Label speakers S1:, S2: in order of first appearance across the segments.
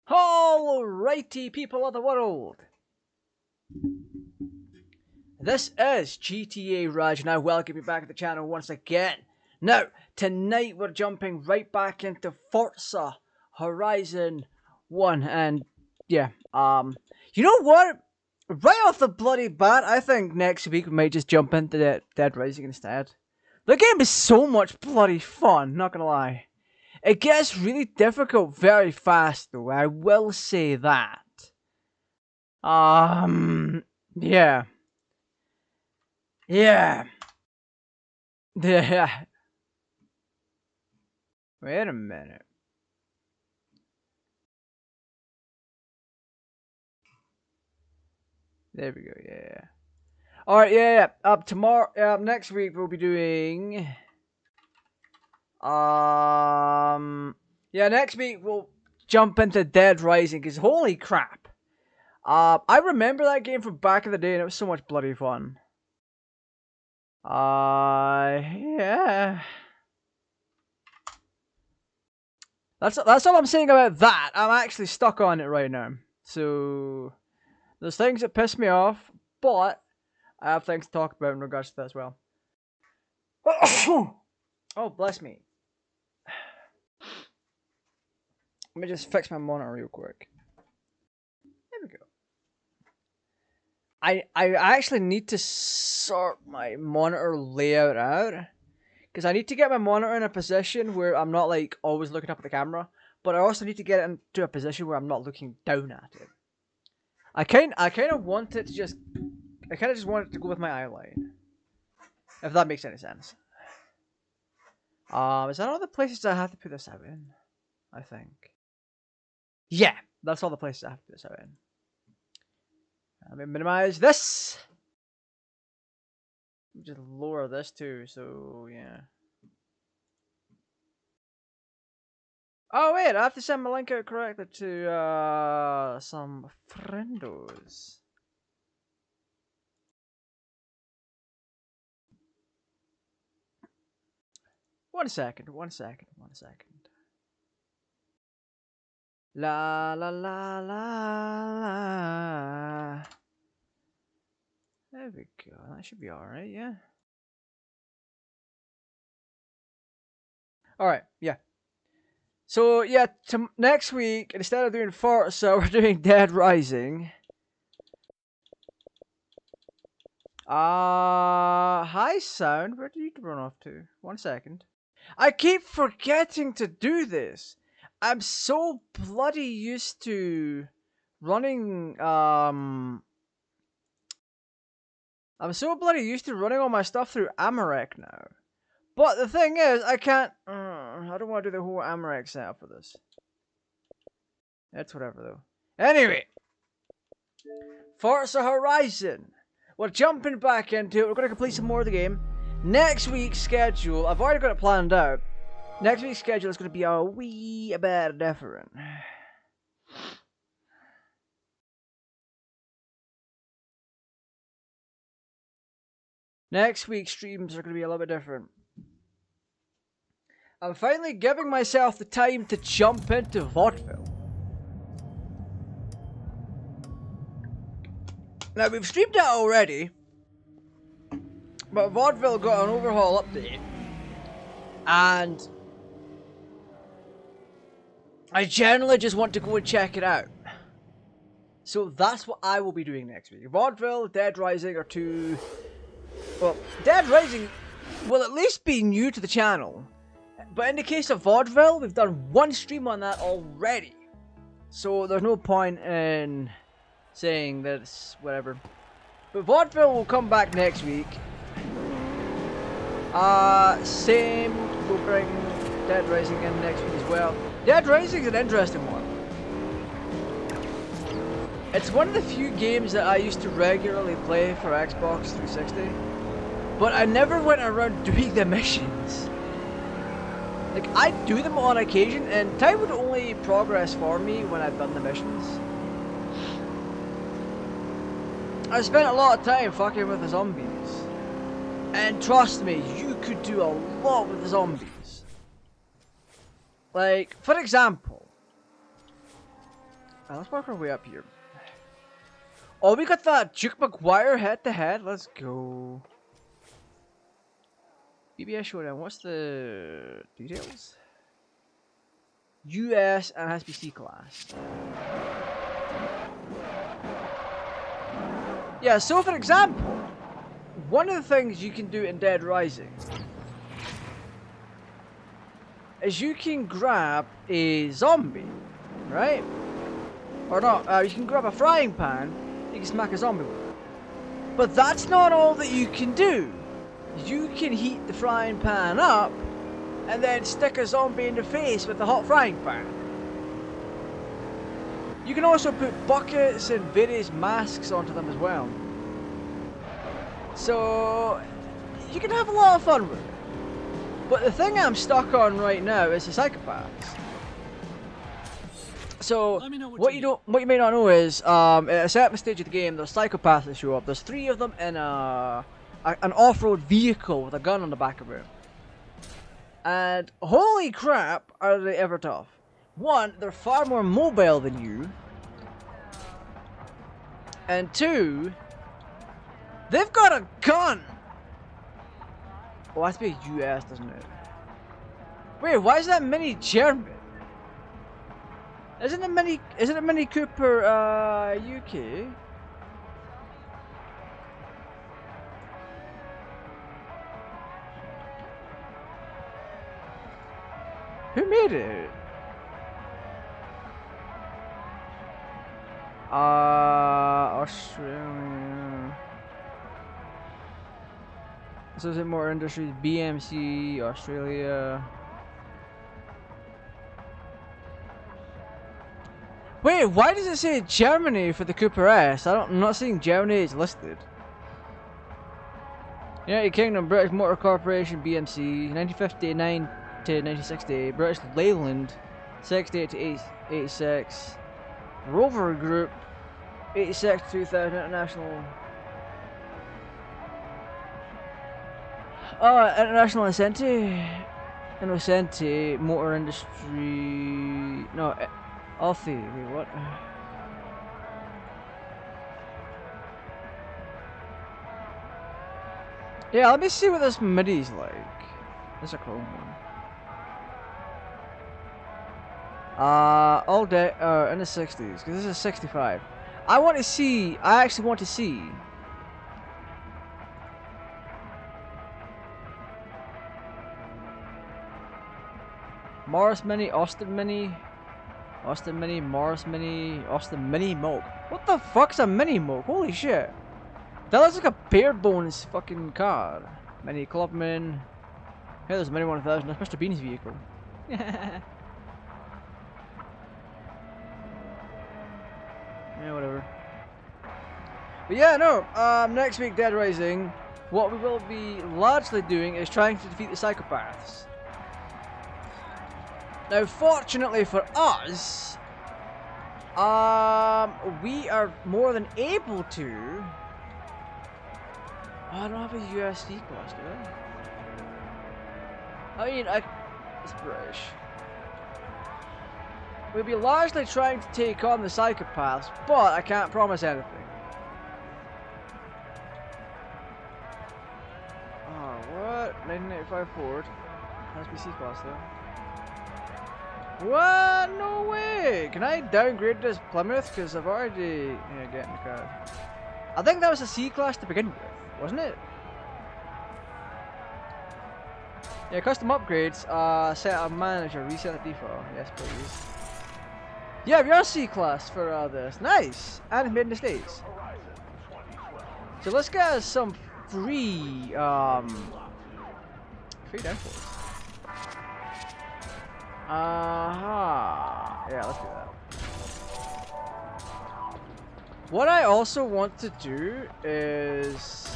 S1: Alrighty, people of the world. This is GTAraj, and I welcome you back to the channel once again. Now, tonight we're jumping right back into Forza Horizon 1, and yeah, you know what? Right off the bloody bat, I think next week we might just jump into Dead Rising instead. The game is so much bloody fun, not gonna lie. It gets really difficult very fast, though. I will say that. Yeah. Yeah. Yeah. Wait a minute. There we go, yeah. Alright, yeah. Tomorrow, next week we'll be doing... Yeah, next week we'll jump into Dead Rising, because holy crap. I remember that game from back in the day, and it was so much bloody fun. Yeah. That's all I'm saying about that. I'm actually stuck on it right now. So, there's things that piss me off, but I have things to talk about in regards to that as well. Oh, bless me. Let me just fix my monitor real quick. There we go. I actually need to sort my monitor layout out, because I need to get my monitor in a position where I'm not like always looking up at the camera, but I also need to get it into a position where I'm not looking down at it. I kind of want it to just, I kind of just want it to go with my eye line, if that makes any sense. Is that all the places I have to put this out in? I think. Yeah, that's all the places I have to put this out in. Let me minimize this. Just lower this too, so yeah. Oh wait, I have to send my link out correctly to some friendos. One second. La la la la la. There we go. That should be alright, yeah. Alright, yeah. So, yeah, next week, instead of doing Forza, we're doing Dead Rising. Hi sound, where did you run off to? 1 second. I keep forgetting to do this. I'm so bloody used to running, I'm so bloody used to running all my stuff through Amarek now. But the thing is, I can't, I don't want to do the whole Amarek setup for this. That's whatever though. Anyway. Forza Horizon. We're jumping back into it. We're going to complete some more of the game. Next week's schedule, I've already got it planned out. Next week's schedule is going to be a wee bit different. Next week's streams are going to be a little bit different. I'm finally giving myself the time to jump into vaudeville. Now, we've streamed it already, but vaudeville got an overhaul update, and I generally just want to go and check it out. So that's what I will be doing next week. Vaudeville, Dead Rising are two... Well, Dead Rising will at least be new to the channel. But in the case of Vaudeville, we've done one stream on that already. So there's no point in saying that it's whatever. But Vaudeville will come back next week. Same, we'll bring Dead Rising in next week as well. Dead Rising is an interesting one. It's one of the few games that I used to regularly play for Xbox 360. But I never went around doing the missions. Like, I'd do them on occasion, and time would only progress for me when I'd done the missions. I spent a lot of time fucking with the zombies. And trust me, you could do a lot with the zombies. Like, for example, Let's work our way up here. Oh, we got that Duke McGuire head to head. Let's go. BBS Showdown. What's the details? US and has to be C class. Yeah, so for example, one of the things you can do in Dead Rising is you can grab a zombie, right? Or not, you can grab a frying pan, you can smack a zombie with it. But that's not all that you can do. You can heat the frying pan up and then stick a zombie in the face with the hot frying pan. You can also put buckets and various masks onto them as well. So you can have a lot of fun with it. But the thing I'm stuck on right now is the psychopaths. So what you may not know is at a certain stage of the game there's psychopaths that show up. There's 3 of them in an off-road vehicle with a gun on the back of it. And holy crap, are they ever tough. 1, they're far more mobile than you. And 2, they've got a gun! Oh, that's be US, doesn't it? Wait, why is that Mini German? Isn't it Mini Cooper UK? Who made it? Australia. So is it more industries? BMC, Australia. Wait, why does it say Germany for the Cooper S? I'm not seeing Germany is listed. United Kingdom, British Motor Corporation, BMC, 1959 to 1968, British Leyland, 68 to 86, Rover Group, 86 to 2000, International. International Innocenti, Motor Industry. No, Alfie. Wait, what? Yeah, let me see what this MIDI's like. This is a Chrome one. All day, in the 60s, because this is 65. I actually want to see. Morris Mini, Austin Mini, Austin Mini, Morris Mini, Austin Mini Moke. What the fuck's a Mini Moke? Holy shit. That looks like a bare bones fucking car. Mini Clubman. Hey, there's a Mini 1000. That's Mr. Bean's vehicle. Yeah, whatever. But yeah, no. Next week, Dead Rising, what we will be largely doing is trying to defeat the psychopaths. Now, fortunately for us, we are more than able to. Oh, I don't have a USD class, do I? I mean, it's British. We'll be largely trying to take on the psychopaths, but I can't promise anything. Oh, what? 1985 Ford. Has to be C class though. What? No way! Can I downgrade this Plymouth? Because I've already... Yeah, getting the car. I think that was a C class to begin with, wasn't it? Yeah, custom upgrades. Set up manager, reset the default. Yes, please. Yeah, we are C class for this. Nice! And it's made in the States. So let's get us some free downforce. Yeah, let's do that. What I also want to do is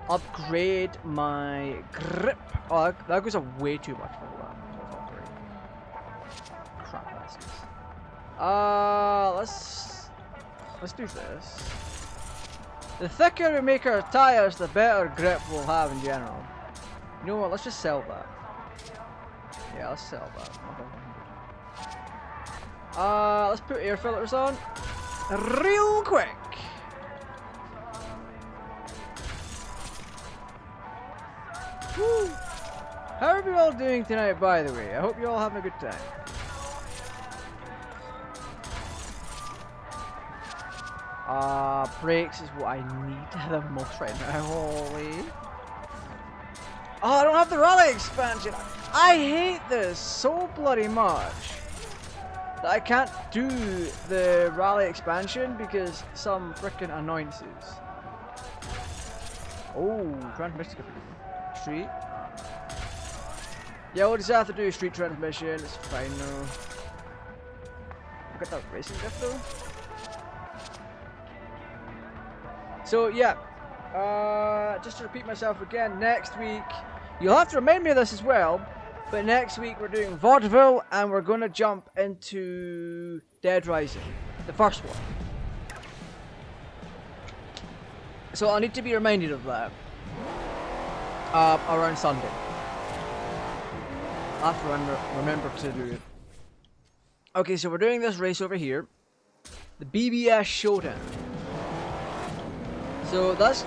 S1: upgrade my grip. Oh, that goes up way too much for that. Crap baskets. Let's do this. The thicker we make our tires, the better grip we'll have in general. You know what? Let's just sell that. Yeah, let's sell that. Okay. Let's put air filters on real quick. Woo. How are you all doing tonight, by the way? I hope you're all having a good time. Brakes is what I need the most right now. Holy. Oh, I don't have the rally expansion. I hate this so bloody much that I can't do the rally expansion because some frickin' annoyances. Oh, transmission street. Yeah, we'll just have to do street transmission. It's fine though. Look at that racing diff though. So yeah, just to repeat myself again, next week, you'll have to remind me of this as well, but next week we're doing Vaudeville and we're going to jump into Dead Rising, the first one. So I'll need to be reminded of that around Sunday. I'll have to remember to do it. Okay, so we're doing this race over here, the BBS Showdown. So that's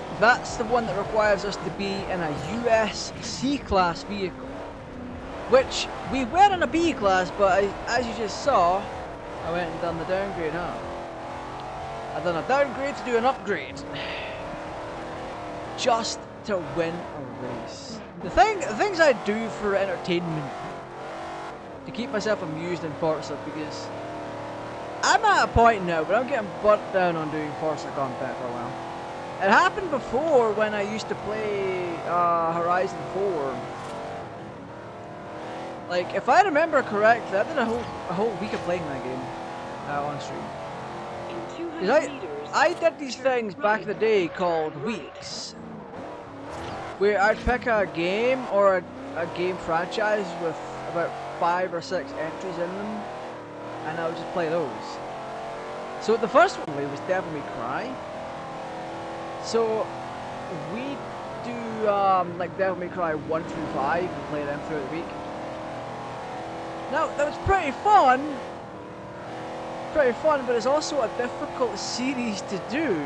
S1: the one that requires us to be in a US C-Class vehicle. Which, we were in a B-Class, but as you just saw, I went and done the downgrade, huh? I've done a downgrade to do an upgrade. Just to win a race. The things I do for entertainment, to keep myself amused in Forza, because I'm at a point now where I'm getting burnt down on doing Forza content for a while. It happened before when I used to play Horizon 4. Like, if I remember correctly, I did a whole week of playing that game on stream. I did these things back in the day called weeks, where I'd pick a game or a game franchise with about 5 or 6 entries in them, and I would just play those. So the first one was Devil May Cry. So we do like Devil May Cry 1 through 5 and play them throughout the week. Now that was pretty fun, but it's also a difficult series to do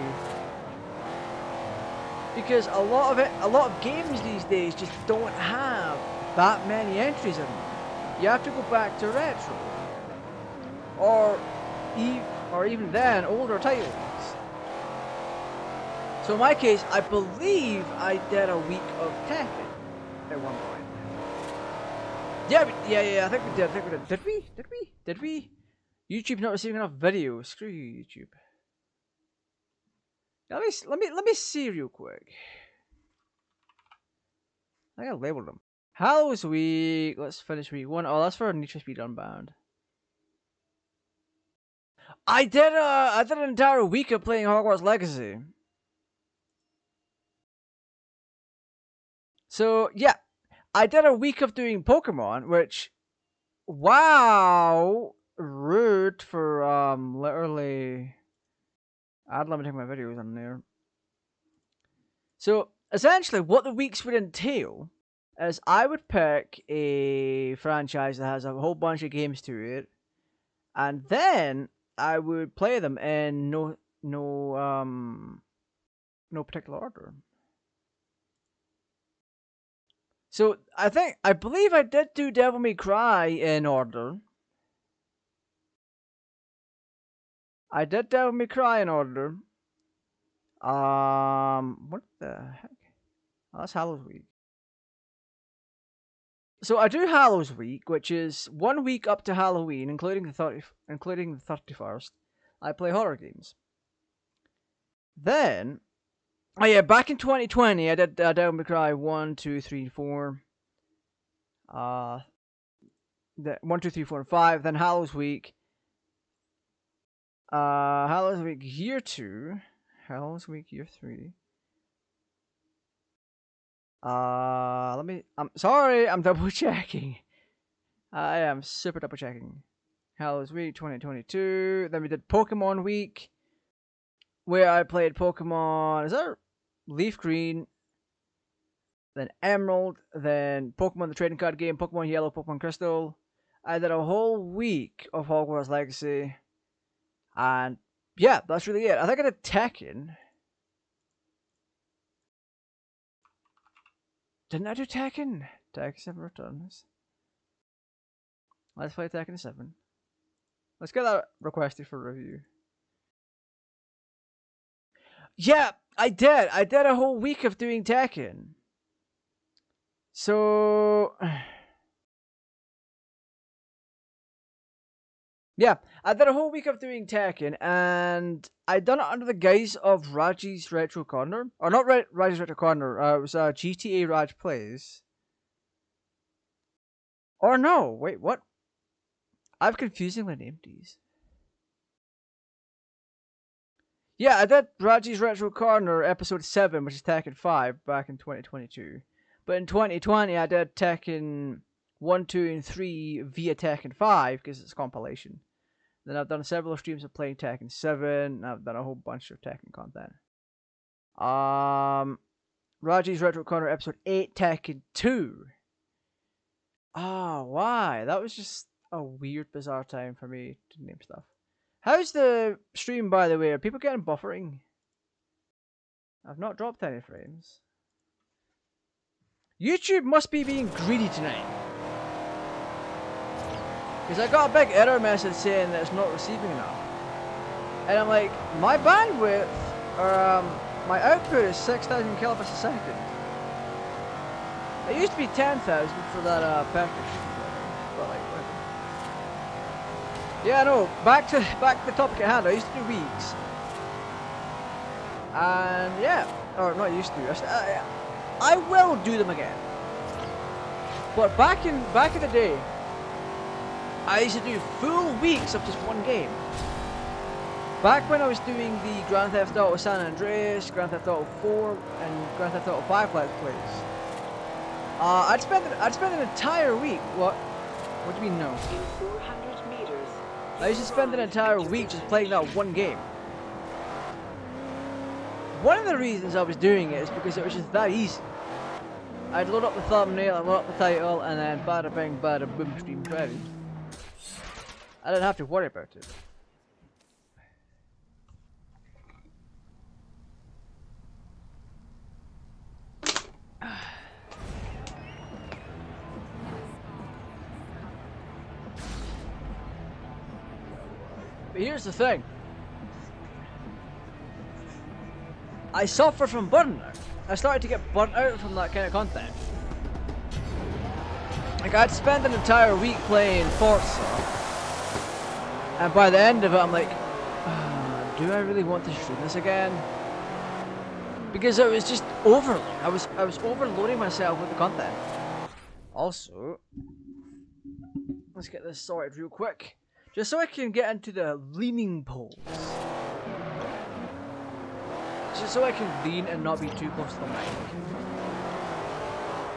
S1: because a lot of games these days just don't have that many entries in them. You have to go back to retro, or even then older titles. So in my case, I believe I did a week of Tekken at one point. Yeah, I think we did. Did we? YouTube not receiving enough videos. Screw you, YouTube. Let me see real quick. I think I labeled them. Hallow's week. Let's finish week 1. Oh, that's for Need for Speed Unbound. I did an entire week of playing Hogwarts Legacy. So yeah, I did a week of doing Pokemon, which, wow, rude for literally ad limiting my videos on there. So essentially, what the weeks would entail is I would pick a franchise that has a whole bunch of games to it, and then I would play them in no particular order. So I believe I did do Devil May Cry in order. I did Devil May Cry in order. What the heck? Oh, that's Hallows Week. So I do Hallows Week, which is 1 week up to Halloween, including the 31st. I play horror games. Then, oh yeah, back in 2020, I did Devil May Cry 1, 2, 3, 4. 1, 2, 3, 4, and 5. Then Hallows Week. Hallows Week Year 2. Hallows Week Year 3. I'm sorry, I'm double checking. I am super double checking. Hallows Week 2022. Then we did Pokemon Week, where I played Pokemon. Is that Leaf Green? Then Emerald. Then Pokemon the trading card game. Pokemon Yellow. Pokemon Crystal. I did a whole week of Hogwarts Legacy, and yeah, that's really it. I think I did Tekken. Didn't I do Tekken? Tekken 7 Returns. Let's play Tekken 7. Let's get that requested for review. Yeah, I did. I did a whole week of doing Tekken. So yeah, I did a whole week of doing Tekken, and I done it under the guise of Raji's Retro Corner, or not Raji's Retro Corner. It was GTA Raj Plays. Or no, wait, what? I've confusingly named these. Yeah, I did Raji's Retro Corner episode 7, which is Tekken 5, back in 2022. But in 2020, I did Tekken 1, 2, and 3 via Tekken 5, because it's a compilation. Then I've done several streams of playing Tekken 7, and I've done a whole bunch of Tekken content. Raji's Retro Corner episode 8, Tekken 2. Oh, why? That was just a weird, bizarre time for me to name stuff. How's the stream, by the way? Are people getting buffering? I've not dropped any frames. YouTube must be being greedy tonight. Because I got a big error message saying that it's not receiving enough. And I'm like, my bandwidth, or my output is 6,000 kilobits a second. It used to be 10,000 for that package. But like, whatever. Yeah, no, back to the topic at hand. I used to do weeks. And yeah, or not used to. I will do them again. But back in the day, I used to do full weeks of just one game. Back when I was doing the Grand Theft Auto San Andreas, Grand Theft Auto 4, and Grand Theft Auto 5 Let's Plays, I'd spend an entire week. What do you mean no?
S2: In 400 meters.
S1: I used to spend an entire week just playing that one game. One of the reasons I was doing it is because it was just that easy. I'd load up the thumbnail, I'd load up the title, and then bada bing, bada boom, stream ready. I didn't have to worry about it. But here's the thing. I suffer from burnout. I started to get burnt out from that kind of content. Like, I'd spend an entire week playing Forza, and by the end of it I'm like, do I really want to stream this again? Because it was just overload. I was overloading myself with the content. Also, let's get this sorted real quick, just so I can get into the leaning pose. Just so I can lean and not be too close to the mic.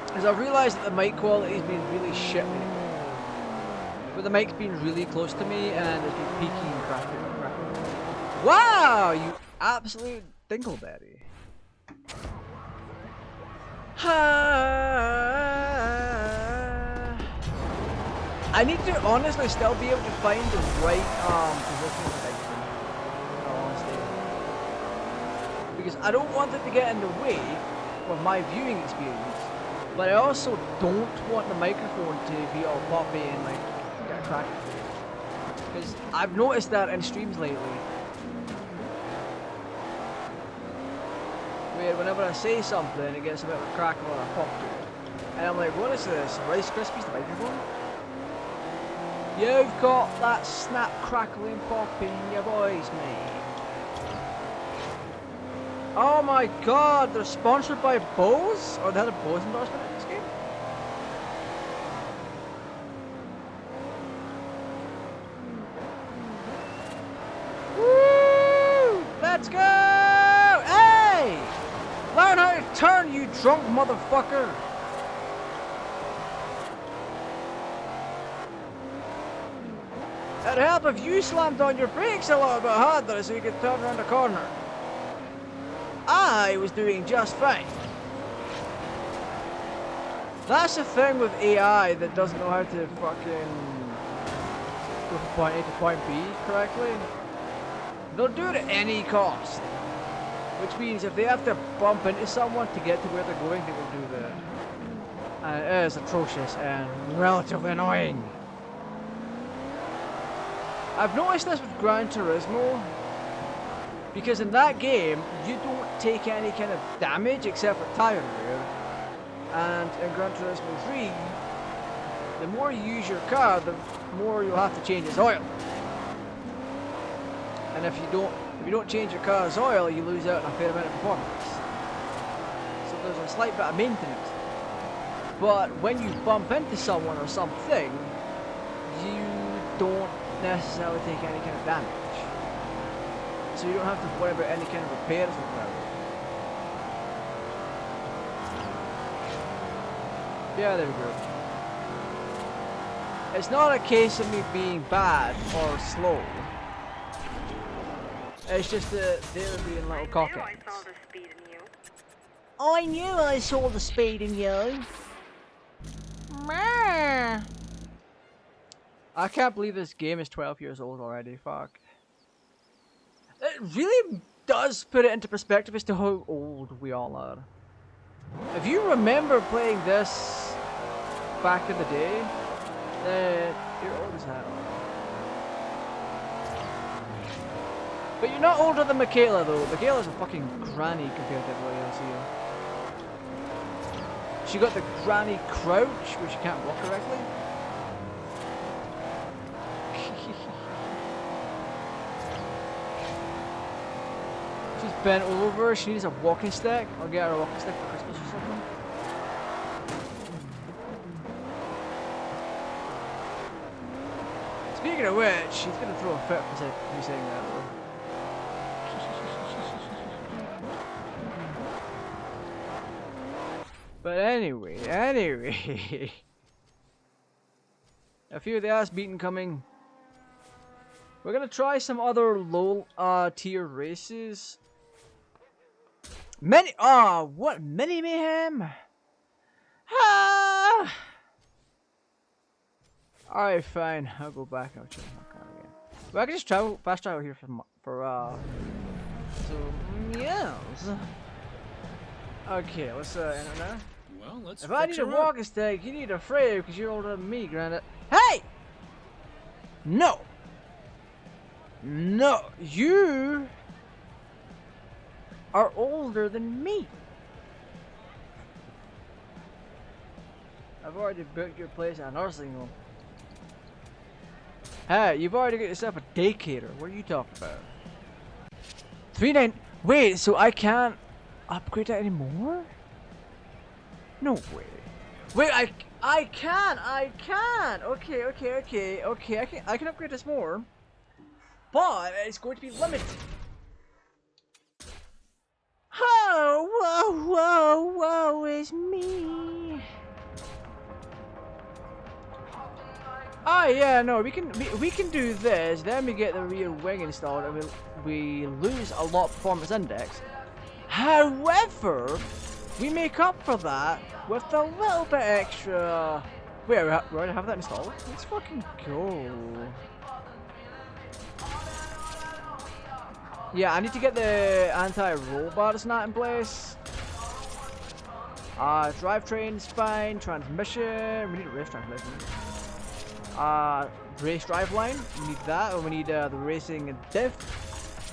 S1: Because I've realised that the mic quality has been really shit lately. But the mic's been really close to me and it's been peaky and crappy. Wow, you absolute dingleberry. I need to honestly still be able to find the right position of the mic. Because I don't want it to get in the way of my viewing experience, but I also don't want the microphone to be all poppy and like get a crack. Because I've noticed that in streams lately, where whenever I say something it gets a bit of a crackle or a pop to it. And I'm like, what is this? Rice Krispies, the microphone? You've got that snap, crackling, pop in your voice, mate. Oh my god, they're sponsored by Bose? Or they had a Bose endorsement in this game? Woo! Let's go! Hey! Learn how to turn, you drunk motherfucker! It'd help if you slammed on your brakes a little bit harder so you could turn around the corner. I was doing just fine. That's the thing with AI that doesn't know how to fucking go from point A to point B correctly. They'll do it at any cost. Which means if they have to bump into someone to get to where they're going, they will do that. And it is atrocious and relatively annoying. I've noticed this with Gran Turismo, because in that game, you don't take any kind of damage except for tire wear. And in Gran Turismo 3, the more you use your car, the more you'll have to change its oil. And if you don't change your car's oil, you lose out on a fair amount of performance. So there's a slight bit of maintenance. But when you bump into someone or something, you don't necessarily take any kind of damage. So you don't have to worry about any kind of repairs or whatever. Yeah, there we go. It's not a case of me being bad or slow. It's just that they were being little cockheads. I knew I saw the speed in you. I can't believe this game is 12 years old already, fuck. It really does put it into perspective as to how old we all are. If you remember playing this back in the day, then you're old as hell. But you're not older than Michaela though. Michaela's a fucking granny compared to everybody else here. She got the granny crouch, where she can't walk correctly. She's bent over, she needs a walking stick. I'll get her a walking stick for Christmas or something. Speaking of which, she's gonna throw a fit for me saying that though. But anyway, a few of the ass beating coming. We're gonna try some other low tier races. What mini mayhem? Alright, fine. I'll go back. I'll change my car again. But I can just fast travel here for yes. Okay, let's enter now.
S2: Well, let's.
S1: If I need a walking stick, you need a frame because you're older than me, Granddad. Hey! No! No! You are older than me! I've already booked your place at a nursing home. Hey, you've already got yourself a daycare. What are you talking about? 3.9. Wait, so I can't upgrade that anymore? No way. Wait, I can. Okay. I can upgrade this more, but it's going to be limited. Oh, whoa, is me. Oh yeah, no, we can do this. Then we get the rear wing installed, and we lose a lot of performance index. However, we make up for that with a little bit extra. Wait, we already have that installed? Let's fucking go. Yeah, I need to get the anti-roll bars not in place. Drivetrain's fine. Transmission. We need a race transmission. Race driveline. We need that, and we need the racing diff.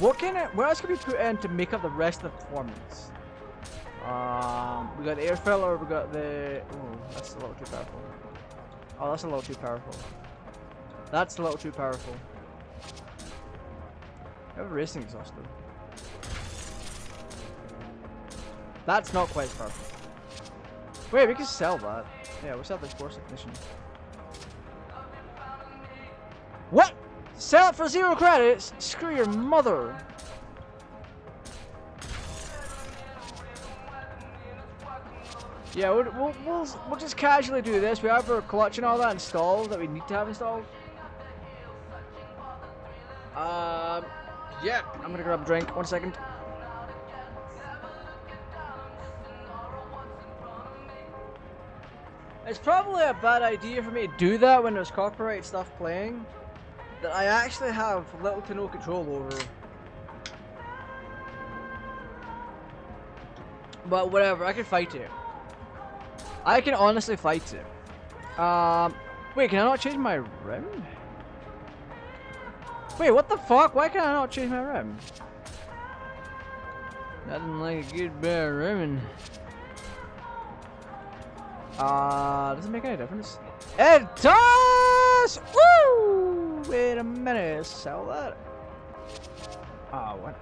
S1: What else can we put in to make up the rest of the performance? We got the air filler, we got the... Oh, that's a little too powerful. Oh, that's a little too powerful. That's a little too powerful. I have a racing exhaust though. That's not quite as powerful. Wait, we can sell that. Yeah, we'll sell the sports ignition. What? Sell it for 0 credits? Screw your mother. Yeah, we'll just casually do this. We have our clutch and all that installed that we need to have installed. Yeah, I'm gonna grab a drink. 1 second. It's probably a bad idea for me to do that when there's copyright stuff playing. that I actually have little to no control over. But whatever, I can fight it. I can honestly fight it. Wait, can I not change my rim? Wait, what the fuck? Why can I not change my rim? Nothing like a good bit of rimming. Does it make any difference? It does! Woo! Wait a minute, sell that. What?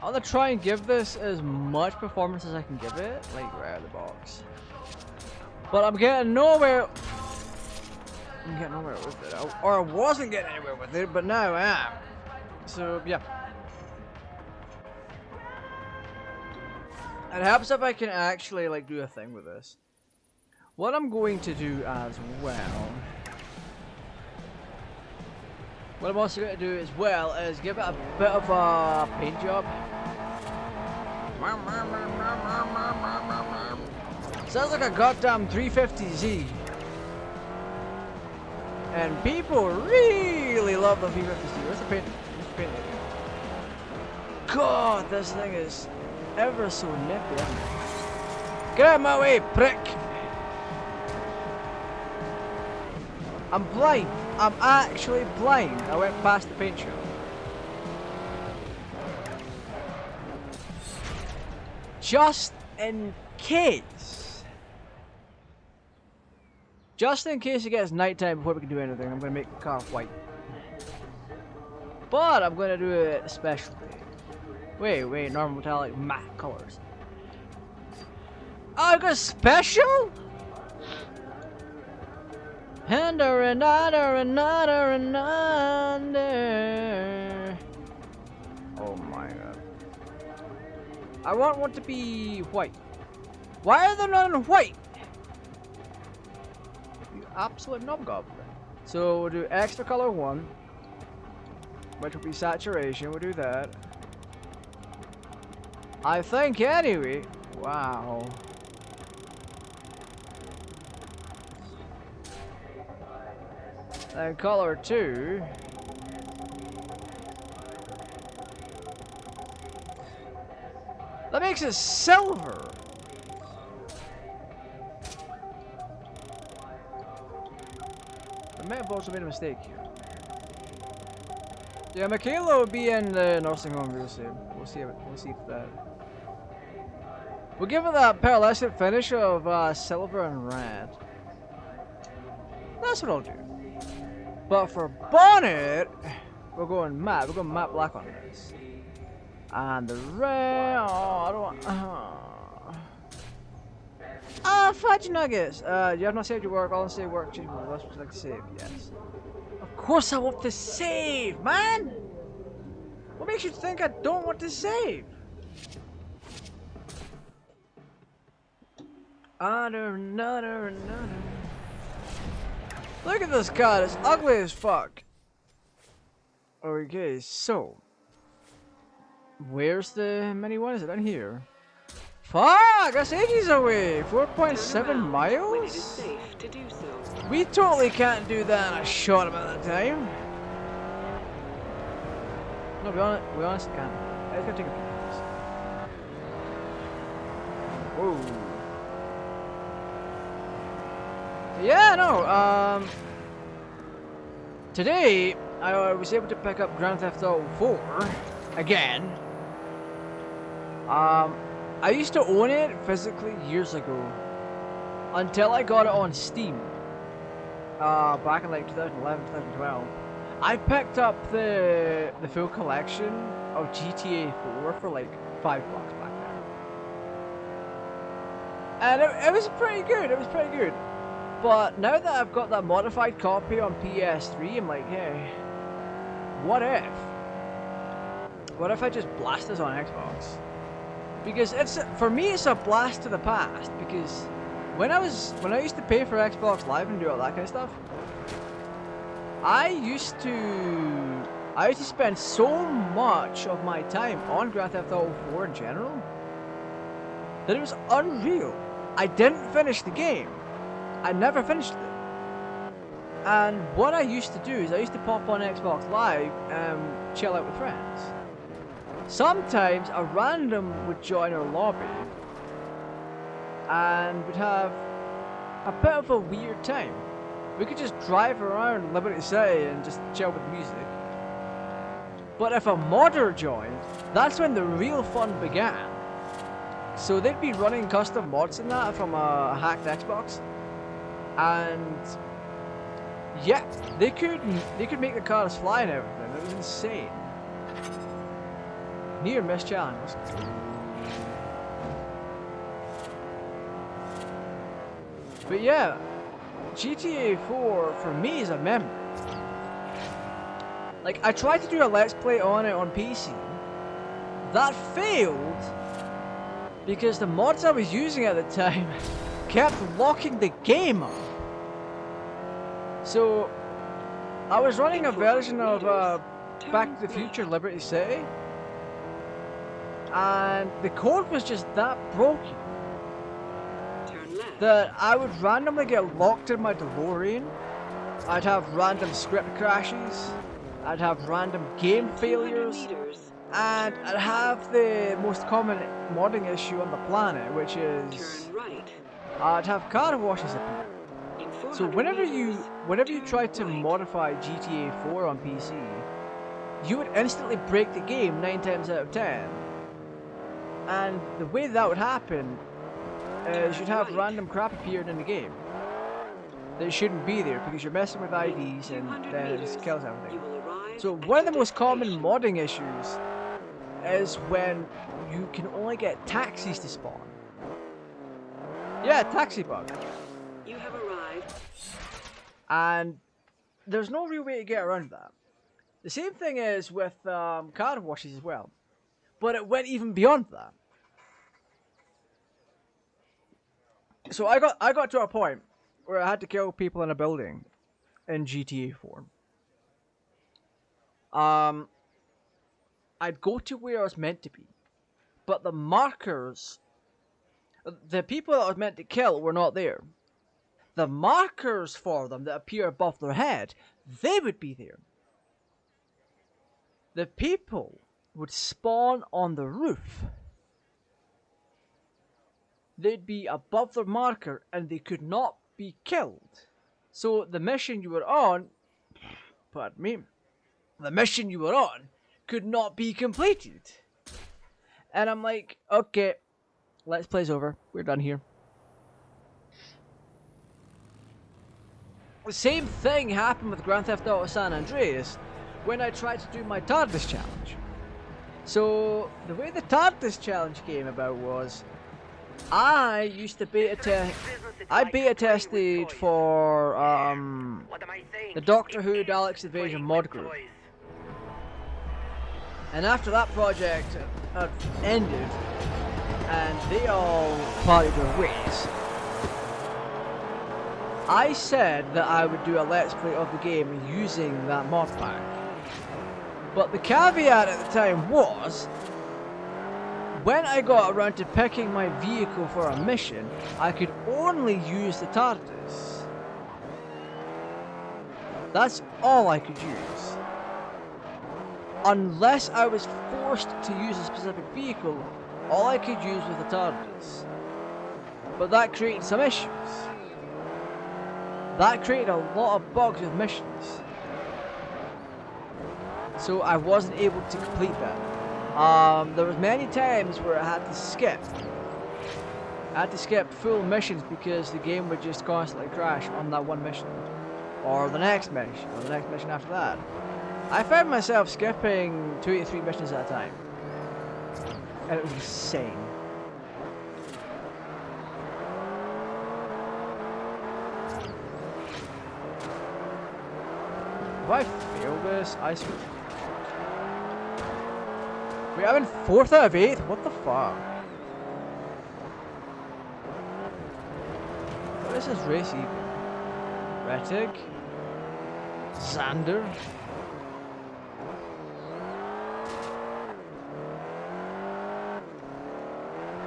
S1: I'm gonna try and give this as much performance as I can give it, like right out of the box. But I'm getting nowhere. I'm getting nowhere with it. Or I wasn't getting anywhere with it, but now I am. So yeah. It helps if I can actually like do a thing with this. What I'm going to do as well. What I'm also going to do as well is give it a bit of a paint job. Sounds like a goddamn 350Z. And people really love the 350Z. Where's the paint? Where's the paint? God, this thing is ever so nippy. Get out of my way, prick! I'm blind. I'm actually blind. I went past the paint shop. Just in case. Just in case it gets nighttime before we can do anything, I'm going to make the car white. But I'm going to do it specially. Wait, normal metallic matte colors. Oh, I got special? Under and under and under and under. Oh my god. I want one to be white. Why are they not in white? You absolute knobgoblin. So we'll do extra color 1, which will be saturation. We'll do that. I think anyway. Wow. And color 2. That makes it silver. I may have also made a mistake here. Yeah, Michaela will be in the nursing home real soon. We'll see if that. We'll give it that pearlescent finish of silver and red. That's what I'll do. But for bonnet, we're going matte. We're going matte black on this. And the red. Oh, I don't want. Fudge nuggets. You have not saved your work. All say work. Change my list. Would you like to save? Yes. Of course I want to save, man. What makes you think I don't want to save? Another. Look at this car, it's ugly as fuck. Okay, so where's the mini one? Is it down here? Fuck, that's ages away. 4.7 miles? When it is safe to do so. We totally can't do that in a short amount of time. No, we honestly can't. I just gotta take a picture of this. Whoa. Yeah, no, today I was able to pick up Grand Theft Auto 4 again. I used to own it physically years ago until I got it on Steam. Back in like 2011, 2012. I picked up the full collection of GTA 4 for like $5 back then. And it was pretty good, But now that I've got that modified copy on PS3, I'm like, hey, what if? What if I just blast this on Xbox? Because for me it's a blast to the past. Because when I used to pay for Xbox Live and do all that kind of stuff, I used to spend so much of my time on Grand Theft Auto 4 in general that it was unreal. I didn't finish the game. I never finished it. And what I used to do is I used to pop on Xbox Live and chill out with friends. Sometimes a random would join our lobby and would have a bit of a weird time. We could just drive around Liberty City and just chill with music. But if a modder joined, that's when the real fun began. So they'd be running custom mods and that from a hacked Xbox. And yeah, they could make the cars fly and everything. It was insane. Near miss challenge. But yeah, GTA 4 for me is a memory. Like, I tried to do a let's play on it on PC. That failed because the mods I was using at the time kept locking the game up. So I was running a version of Back to the Future Liberty City, and the code was just that broken that I would randomly get locked in my DeLorean. I'd have random script crashes, I'd have random game failures, and I'd have the most common modding issue on the planet, which is I'd have car washes appear. So whenever you try to modify GTA 4 on PC, you would instantly break the game 9 times out of 10. And the way that would happen is you'd have random crap appearing in the game that shouldn't be there because you're messing with IDs and then it just kills everything. So one of the most common modding issues is when you can only get taxis to spawn. Yeah, taxi bug.
S2: You have arrived.
S1: And there's no real way to get around that. The same thing is with car washes as well. But it went even beyond that. So I got to a point where I had to kill people in a building in GTA 4. I'd go to where I was meant to be, but the markers, the people that I was meant to kill were not there. The markers for them that appear above their head, they would be there. The people would spawn on the roof. They'd be above their marker and they could not be killed. So the mission you were on, pardon me, the mission you were on could not be completed. And I'm like, okay, let's play's over. We're done here. The same thing happened with Grand Theft Auto San Andreas when I tried to do my TARDIS challenge. So the way the TARDIS challenge came about was I used to beta tested for the Doctor Who Daleks Invasion mod group. And after that project had ended and they all parted their ways, I said that I would do a let's play of the game using that mod pack. But the caveat at the time was, when I got around to picking my vehicle for a mission, I could only use the TARDIS. That's all I could use. Unless I was forced to use a specific vehicle, all I could use was the TARDIS. But that created some issues. That created a lot of bugs with missions. So I wasn't able to complete that. There was many times where I had to skip. I had to skip full missions because the game would just constantly crash on that one mission. Or the next mission, or the next mission after that. I found myself skipping 2 to 3 missions at a time. And it was insane. If I fail this, I swear. Wait, I'm in 4th out of 8th? What the fuck? What is this race even? Rettig? Xander?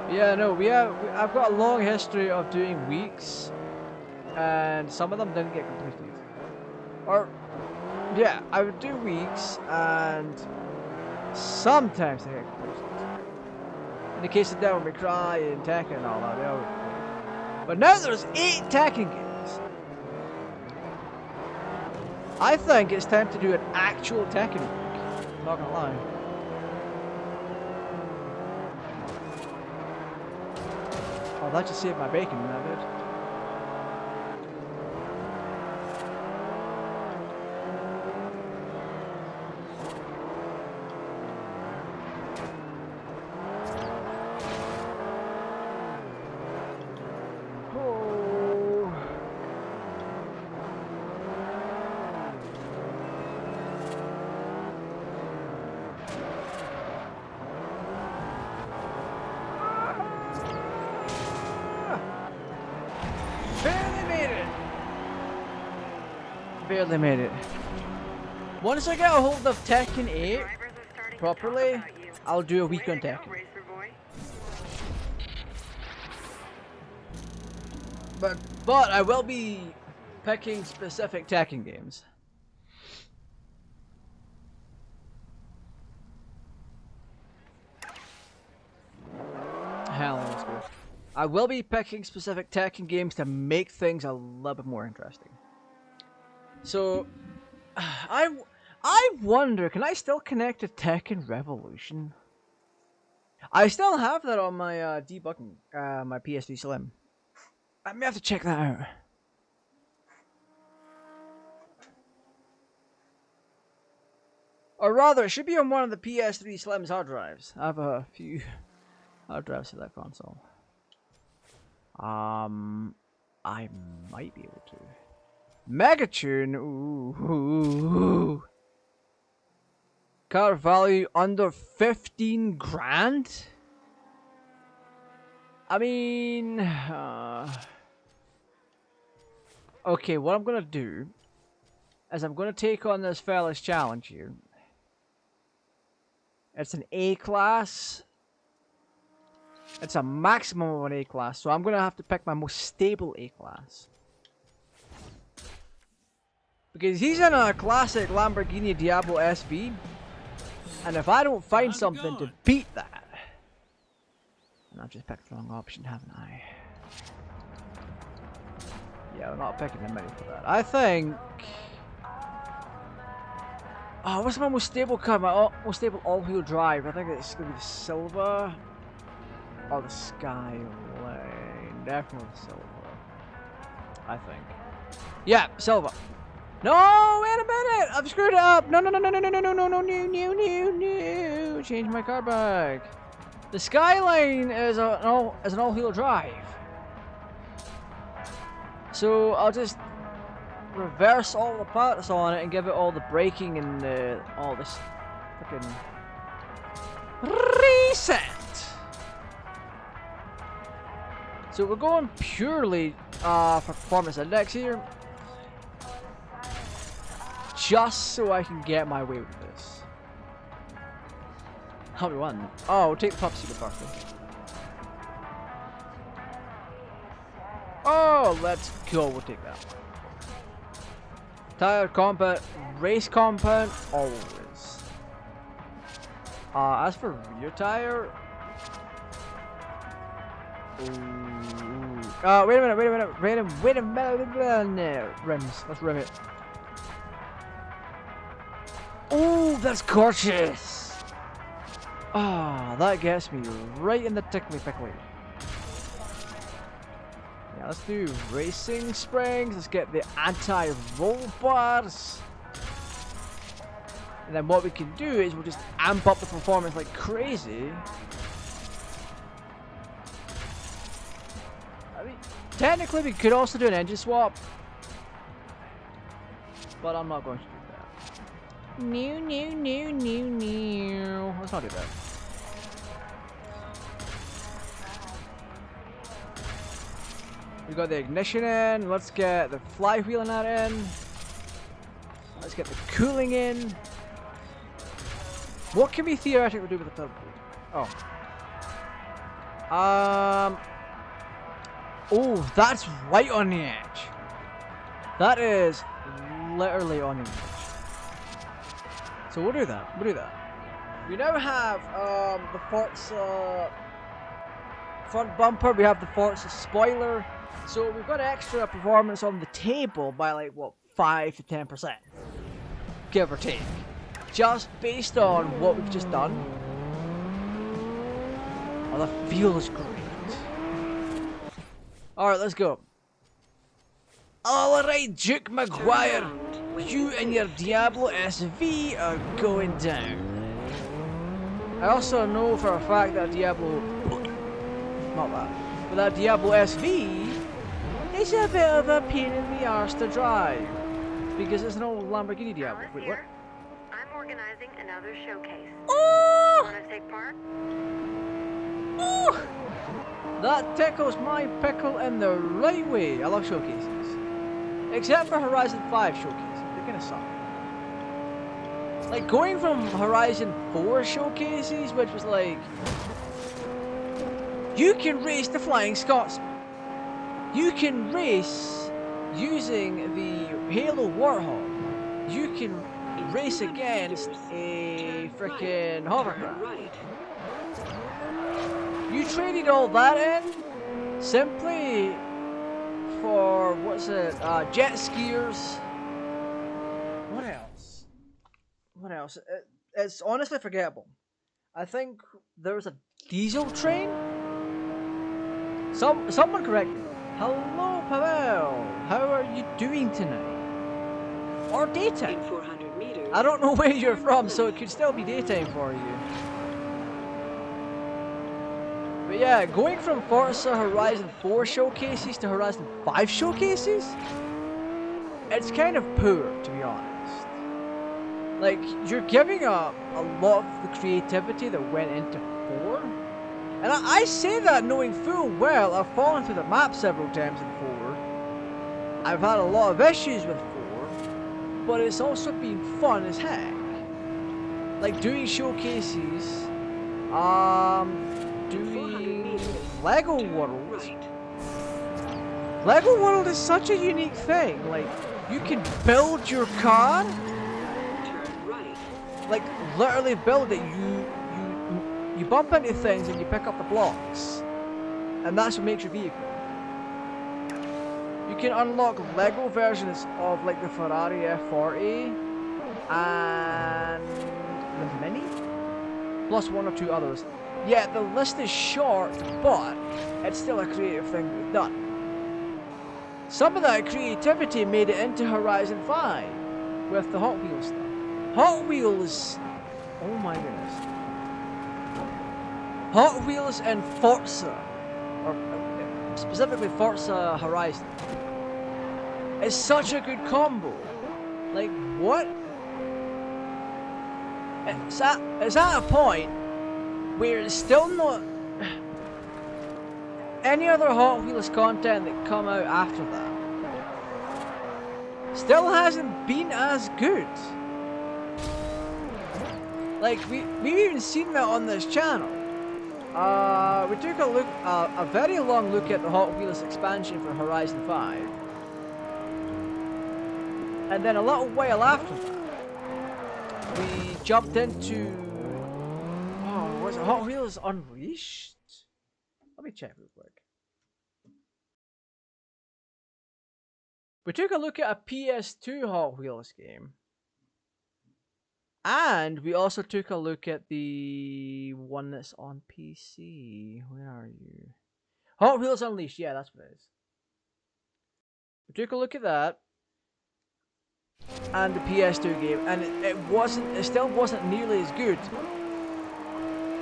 S1: Yeah, no, I've got a long history of doing weeks, and some of them didn't get completed. Or, yeah, I would do weeks, and sometimes they get completed. In the case of Devil May Cry and Tekken and all that, they all get completed. But now there's 8 Tekken games. I think it's time to do an actual Tekken week. Not gonna lie. Oh, that just saved my bacon, that did. Oh. Barely made it. Barely made it. Once I get a hold of Tekken 8 properly, I'll do a week on Tekken. But I will be picking specific Tekken games. Hell, let's go. I will be picking specific Tekken games to make things a little bit more interesting. So, I wonder, can I still connect to Tekken Revolution? I still have that on my debugging, my PS3 Slim. I may have to check that out. Or rather, it should be on one of the PS3 Slim's hard drives. I have a few hard drives for that console. I might be able to. Megatune? Ooh. Car value under 15 grand? I mean... okay, what I'm gonna do is I'm gonna take on this fella's challenge here. It's an A class. It's a maximum of an A class, so I'm gonna have to pick my most stable A class. Because he's in a classic Lamborghini Diablo SV, and if I don't find something to beat that, and I've just picked the wrong option, haven't I? Yeah, we're not picking the mini for that. I think... oh, what's my most stable car? My most stable all-wheel drive. I think it's gonna be the Silver or the Skyline. Definitely Silver. I think. Yeah, Silver. No, wait a minute! I've screwed it up! No. Change my car back. The Skyline is an all-wheel drive. So I'll just reverse all the parts on it and give it all the braking and all this freaking reset. So we're going purely for performance index here, just so I can get my way with this. How do we want? Oh, we'll take the pupsy first. Oh, let's go. We'll take that. Tire compound, race compound, always. As for rear tire, wait a minute. Rims. Let's rim it. Oh, that's gorgeous. Ah, that gets me right in the tickly pickly. Yeah, let's do racing springs. Let's get the anti-roll bars. And then what we can do is we'll just amp up the performance like crazy. I mean, technically we could also do an engine swap, but I'm not going to do that. No. Let's not do that. We got the ignition in. Let's get the flywheel in that in. Let's get the cooling in. What can we theoretically do with the turbo? Oh. Oh, that's right on the edge. That is literally on the edge. So we'll do that. We'll do that. We now have the Forza front bumper. We have the Forza spoiler. So we've got extra performance on the table by like what, 5 to 10%, give or take, just based on what we've just done. Oh, that feels great. Alright, let's go. Alright, Duke Maguire, you and your Diablo SV are going down. I also know for a fact that Diablo, not that, but that Diablo SV is a bit of a pain in the arse to drive, because it's an old Lamborghini Diablo. Wait, what?
S2: I'm organizing another showcase.
S1: Oh!
S2: Want to take part?
S1: Oh! That tickles my pickle in the right way. I love showcases. Except for Horizon 5 showcases. They're gonna suck. Like, going from Horizon 4 showcases, which was like, you can race the Flying Scotsman. You can race using the Halo Warthog. You can race against a freaking hovercraft. You traded all that in simply for, what's it, jet skiers. What else? What else? It's honestly forgettable. I think there's a diesel train? Someone correct me. Hello, Pavel. How are you doing tonight? Or daytime?
S2: In 400 meters.
S1: I don't know where you're from, so it could still be daytime for you. But yeah, going from Forza Horizon 4 showcases to Horizon 5 showcases, it's kind of poor, to be honest. Like, you're giving up a lot of the creativity that went into 4. And I say that knowing full well I've fallen through the map several times in 4. I've had a lot of issues with 4, but it's also been fun as heck. Like doing showcases, doing Lego World. Lego World is such a unique thing. Like, you can build your car, like literally build it. You bump into things and you pick up the blocks, and that's what makes your vehicle. You can unlock Lego versions of like the Ferrari F40 and the Mini, plus 1 or 2 others. Yeah, the list is short, but it's still a creative thing we've done. Some of that creativity made it into Horizon 5 with the Hot Wheels stuff. Hot Wheels, oh my goodness. Hot Wheels and Forza, or specifically Forza Horizon, is such a good combo. Like, what? It's at a point where it's still not any other Hot Wheels content that come out after that still hasn't been as good. Like, we've even seen that on this channel. We took a very long look at the Hot Wheels expansion for Horizon 5. And then a little while after that, we jumped into, oh, was it Hot Wheels Unleashed? Let me check real quick. We took a look at a PS2 Hot Wheels game. And we also took a look at the one that's on PC. Where are you? Hot Wheels Unleashed. Yeah, that's what it is. We took a look at that and the PS2 game, and it still wasn't nearly as good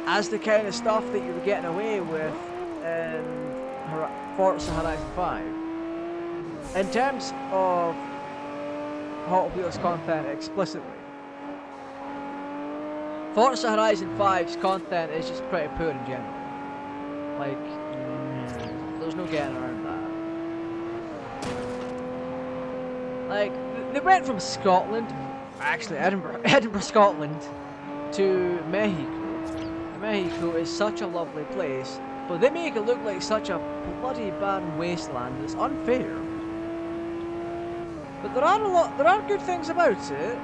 S1: as the kind of stuff that you were getting away with in Forza Horizon 5. In terms of Hot Wheels content explicitly, Forza Horizon 5's content is just pretty poor in general. Like, there's no getting around that. Like, they went from Scotland, actually Edinburgh, Scotland, to Mexico. Mexico is such a lovely place, But they make it look like such a bloody barren wasteland. It's unfair. But there are good things about it.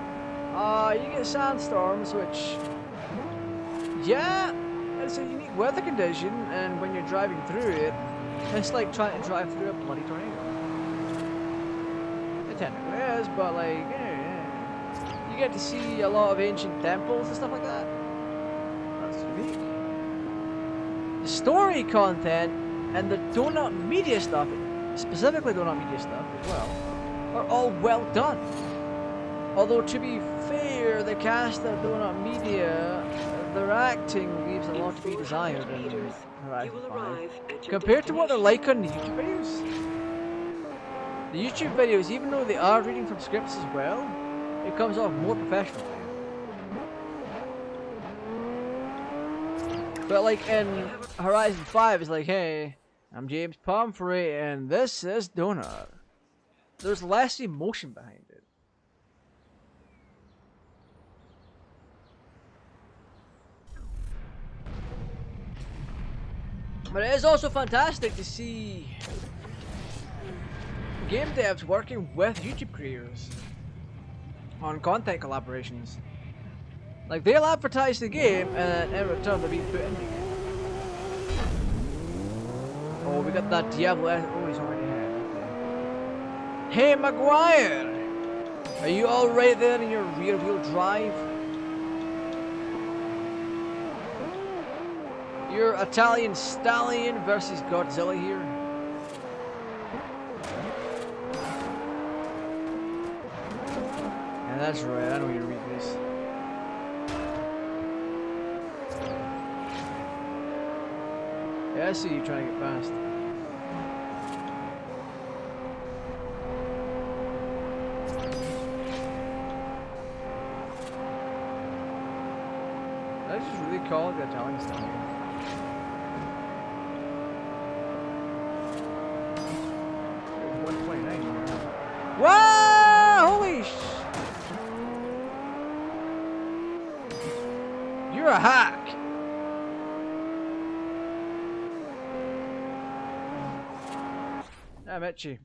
S1: You get sandstorms, which, yeah, it's a unique weather condition, and when you're driving through it, it's like trying to drive through a bloody tornado. It technically is, but like, you get to see a lot of ancient temples and stuff like that. That's unique. The story content and the donut media stuff, specifically donut media stuff as well, are all well done. Although to be fair, the cast of donut media, their acting leaves a lot to be desired in Horizon 5 compared to what they're like on the YouTube videos. The YouTube videos, even though they are reading from scripts as well, it comes off more professional. But like in Horizon 5, it's like, hey, I'm James Pomfrey and this is Donut. There's less emotion behind it. But it is also fantastic to see game devs working with YouTube creators on content collaborations. Like, they'll advertise the game and in return they'll be put in the game. Oh, we got that Diablo. Oh, he's already here. Okay. Hey, Maguire! Are you alright there in your rear wheel drive? Your Italian stallion versus Godzilla here. Yeah, that's right. I know your weakness. Yeah, I see you trying to get past. Did I just really call it the Italian stallion? Whoa! Holy You're a hack! I'm itchy.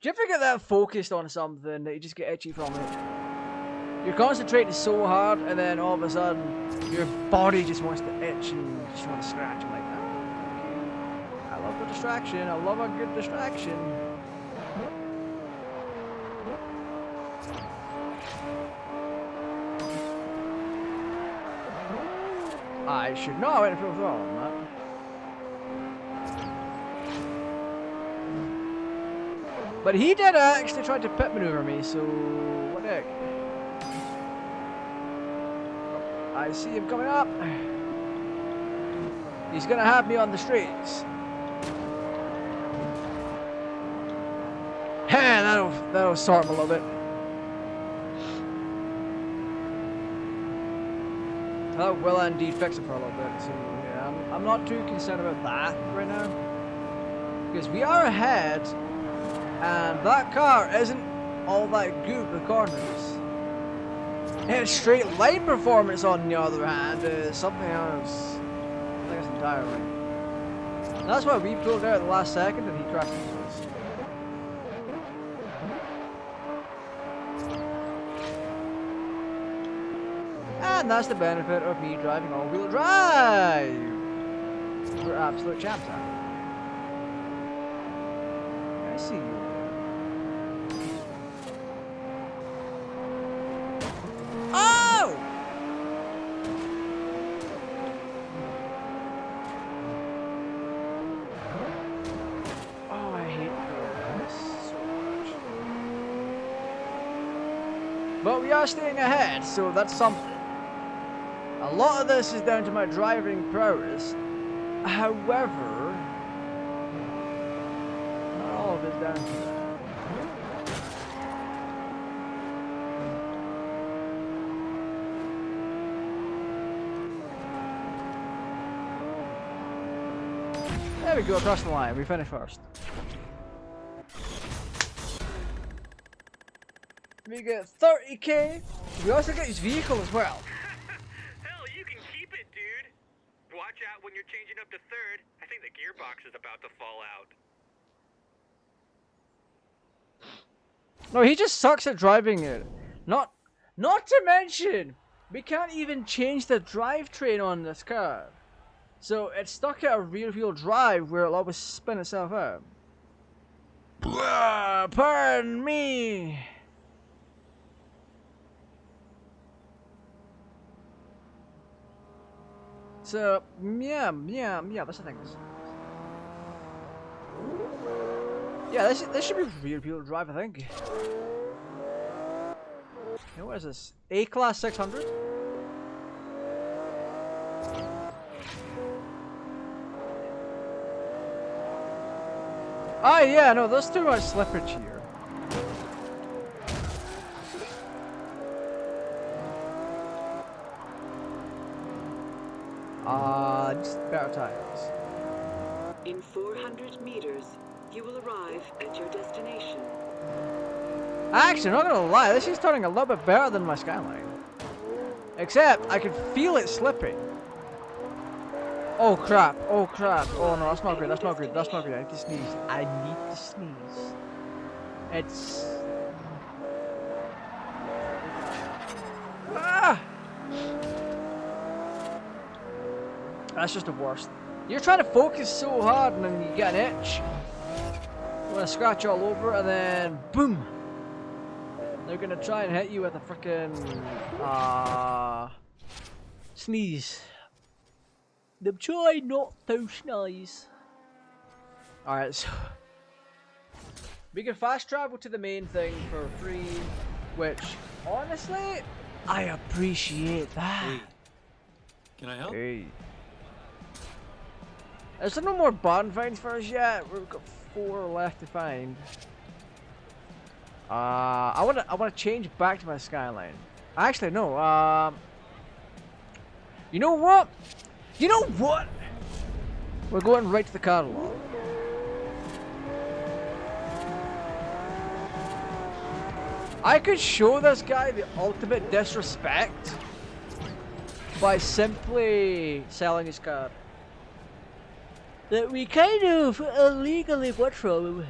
S1: Do you ever get that focused on something that you just get itchy from it? You're concentrating so hard and then all of a sudden your body just wants to itch and just want to scratch. I'm like, oh, okay. I love the distraction. I love a good distraction. I should know it feels wrong, man. But he did actually try to pit maneuver me, so what the heck? I see him coming up. He's gonna have me on the streets. Hey, that'll sort him a little bit. That will indeed fix it for a little bit. So yeah, I'm not too concerned about that right now, because we are ahead, and that car isn't all that good with corners. Its straight line performance, on the other hand, is something else. I think it's entirely. And that's why we pulled out at the last second and he crashed into us. And that's the benefit of me driving all-wheel drive. We're absolute champs at it. I see you. Oh! Oh, I hate this so much. But we are staying ahead, so that's something. A lot of this is down to my driving prowess. However, not all of it's down to that. There we go, across the line. We finished first. We get 30k. We also get his vehicle as well.
S3: Hell, you can keep it, dude. Why Watch out when you're changing up to third. I think the gearbox is about to fall out.
S1: No, he just sucks at driving it. Not to mention, we can't even change the drivetrain on this car. So it's stuck at a rear-wheel drive where it'll always spin itself out. Pardon me. So, yeah, that's the thing. Yeah, this should be rear-wheel drive, I think. Hey, what is this? A-Class 600? Oh yeah, no, there's too much slippage here. Just better tires.
S4: In 400 meters, you will arrive at your destination.
S1: Actually, not gonna lie, this is turning a little bit better than my Skyline. Except, I can feel it slipping. Oh crap, oh crap. Oh no, that's not good, that's not good, that's not good. I need to sneeze. I need to sneeze. It's... Ah! That's just the worst. You're trying to focus so hard and then you get an itch. You want to scratch all over and then boom! They're gonna try and hit you with a frickin' sneeze. Them try not to sneeze. Alright, so we can fast travel to the main thing for free, which honestly I appreciate that.
S5: Hey, can I help?
S1: Hey. Is there no more button finds for us yet? We've got 4 left to find. I wanna change back to my Skyline. Actually no, you know what? You know what? We're going right to the catalog. I could show this guy the ultimate disrespect by simply selling his car. That we kind of illegally bought from him.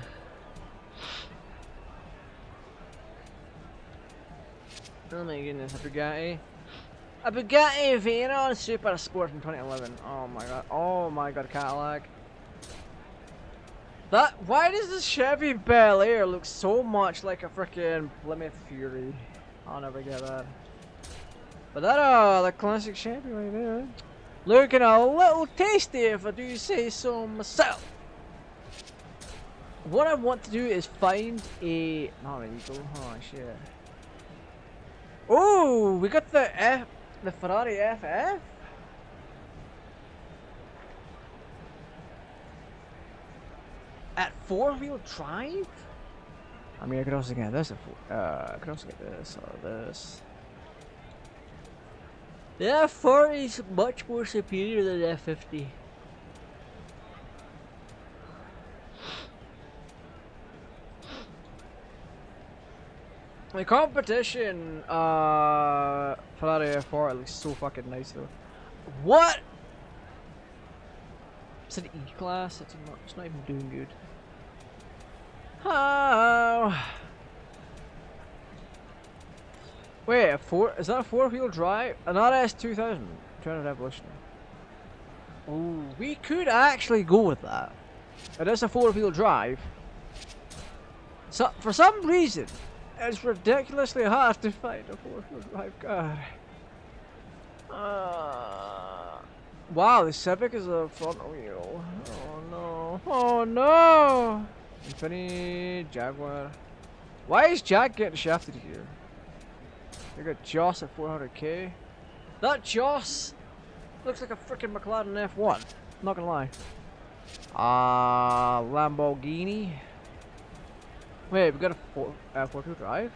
S1: Oh my goodness, a Bugatti. A Bugatti Veyron Super Sport from 2011. Oh my god, Cadillac. Why does this Chevy Bel Air look so much like a freaking Plymouth Fury? I'll never get that. But that the classic Chevy right there. Looking a little tasty if I do say so myself. What I want to do is find a... Not an Eagle, oh shit. Oh, we got the Ferrari FF? At 4-wheel drive? I mean, I could also get this. I could also get this or this. The F40 is much more superior than the F50. The competition, Ferrari F4 looks so fucking nice though. What? It's an E-Class. It's not even doing good. Oh. Wait, is that a 4-wheel drive? An RS2000 Turner Revolution. Ooh, we could actually go with that. It is a 4-wheel drive. So for some reason, it's ridiculously hard to find a 4-wheel drive car. Wow, the Civic is a front wheel. Oh no! Oh no! Infiniti, Jaguar. Why is Jack getting shafted here? They got Joss at 400k. That Joss looks like a freaking McLaren F1. Not gonna lie. Lamborghini. Wait, we got a 4-wheel drive.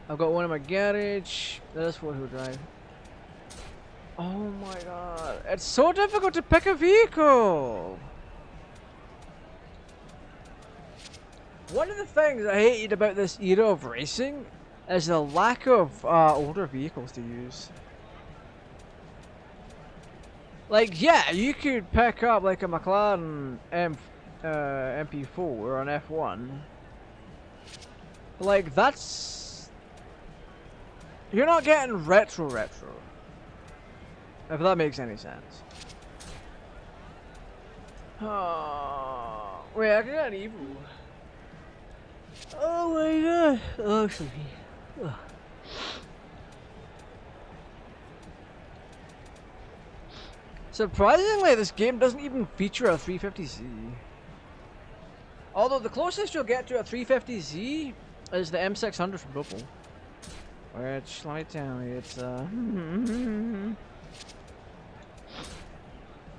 S1: I've got one in my garage. That is 4-wheel drive. Oh my god, it's so difficult to pick a vehicle. One of the things I hated about this era of racing is the lack of older vehicles to use. Like, yeah, you could pick up like a McLaren MP4 or an F1. Like, that's... You're not getting retro. If that makes any sense. Oh, wait, I can get an Evo. Oh my god. Oh, sleepy. Ugh. Surprisingly, this game doesn't even feature a 350Z. Although the closest you'll get to a 350Z is the M600 from Opel. Which, let me tell you, it's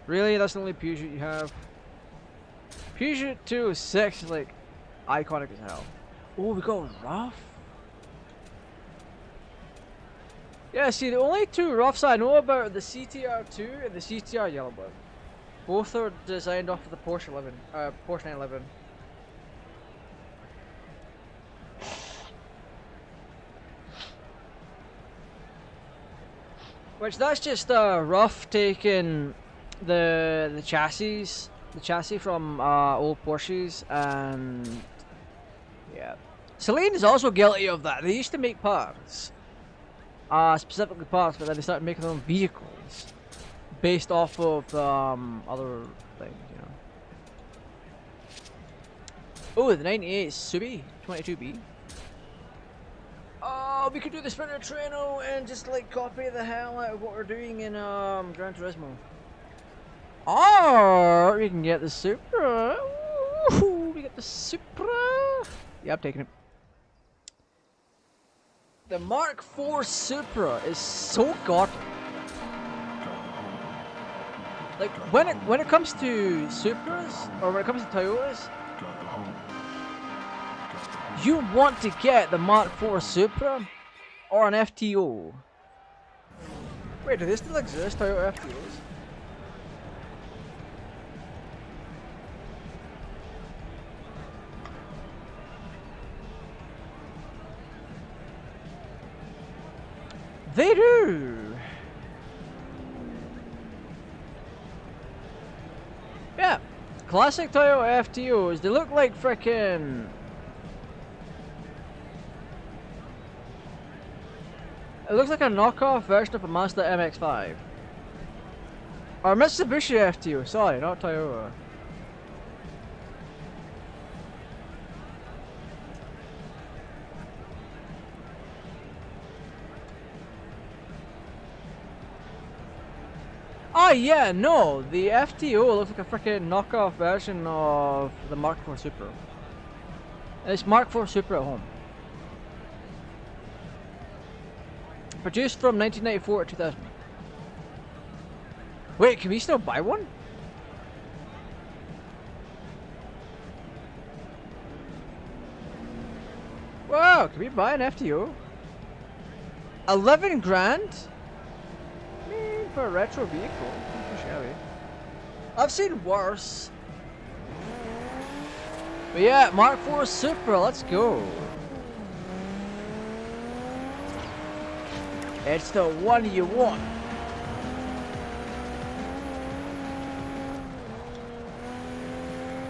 S1: Really? That's the only Peugeot you have? Peugeot 206 is like iconic as hell. Oh, we got rough. Yeah, see, the only two roughs I know about are the CTR2 and the CTR Yellowbird. Both are designed off of the Porsche 911. Which that's just rough taking the chassis from old Porsches, and yeah. Celine is also guilty of that. They used to make parts. Specifically parts, but then they started making their own vehicles based off of other things, you know. Oh, the 98 Subi 22B. Oh, we could do the Sprinter Treno and just like copy the hell out of what we're doing in Gran Turismo. Or we can get the Supra. Ooh, we get the Supra. Yeah, I'm taking it. The Mark IV Supra is so godly. Like when it comes to Supras or when it comes to Toyotas, you want to get the Mark IV Supra or an FTO. Wait, do they still exist, Toyota FTOs? They do! Yeah, classic Toyota FTOs, they look like frickin'... It looks like a knockoff version of a Mazda MX-5. Or Mitsubishi FTO, sorry, not Toyota. Oh yeah, no, the FTO looks like a freaking knockoff version of the Mark IV Supra. It's Mark IV Supra at home. Produced from 1994 to 2000. Wait, can we still buy one? Wow, can we buy an FTO? 11 grand? For a retro vehicle, shall we? I've seen worse. But yeah, Mark IV Supra, let's go. It's the one you want.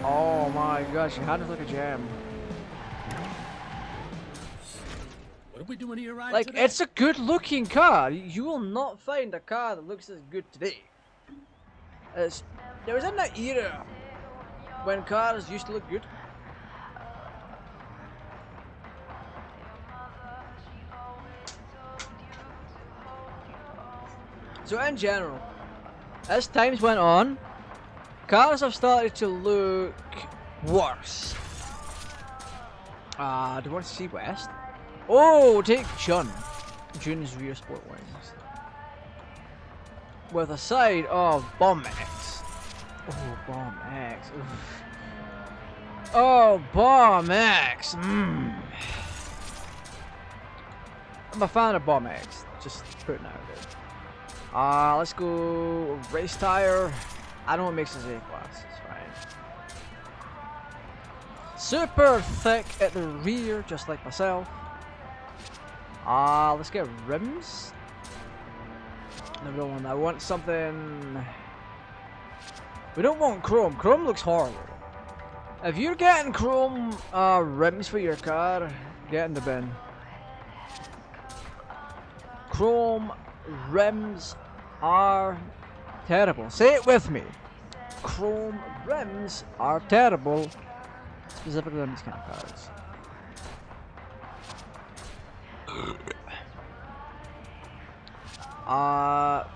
S1: Oh my gosh, your hand is like a jam.
S5: What are we doing here right
S1: Like,
S5: today?
S1: it's a good looking car. You will not find a car that looks as good today. There was in that era when cars used to look good. So in general, as times went on, cars have started to look worse. Do you want to see West? Oh, take Jun's rear sport wings. With a side of Bomb X. Oh, Bomb X. Oof. Oh, Bomb X. I'm a fan of Bomb X. Just putting it out there. Let's go race tire. I know it makes this A-class. It's fine. Super thick at the rear, just like myself. Let's get rims. No, we don't want that. We want something. We don't want chrome. Chrome looks horrible. If you're getting chrome rims for your car, get in the bin. Chrome rims are terrible. Say it with me. Chrome rims are terrible. Specifically on these kind of cars.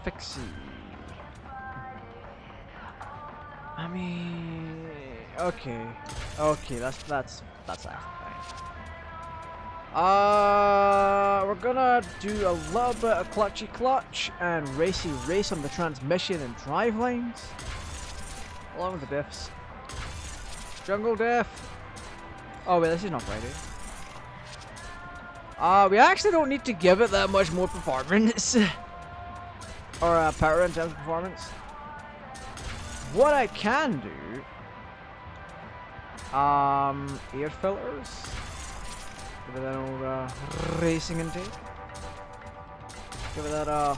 S1: Fixie. I mean, okay, that's actually fine. We're gonna do a little bit of clutchy clutch and racy race on the transmission and drive lines, along with the diffs. Jungle diff. Oh wait, this is not Friday. We actually don't need to give it that much more performance, or power in terms of performance. What I can do, air filters, give it that old racing intake, give it that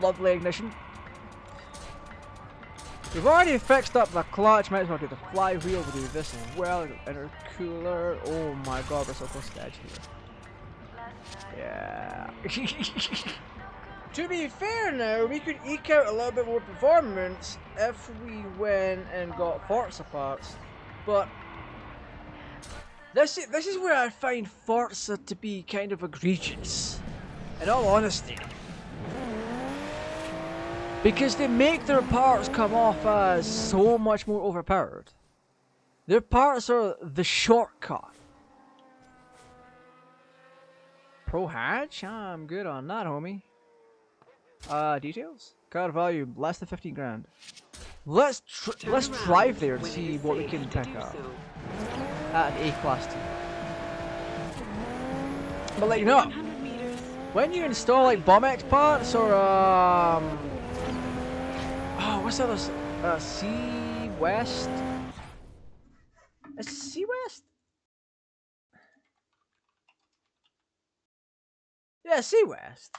S1: lovely ignition. We've already fixed up the clutch, might as well do the flywheel, we'll do this as well, intercooler. Oh my god, we're so close to the edge here. Yeah. To be fair now, we could eke out a little bit more performance if we went and got Forza parts, but this is where I find Forza to be kind of egregious, in all honesty. Because they make their parts come off as so much more overpowered. Their parts are the shortcut. Pro hatch? I'm good on that, homie. Details? Car value less than 15 grand. Let's drive there and see what we can pick up at an A-class team. But let you know, when you install like BOMX parts or oh, what's that? C West. Is it C West? Yeah, C West.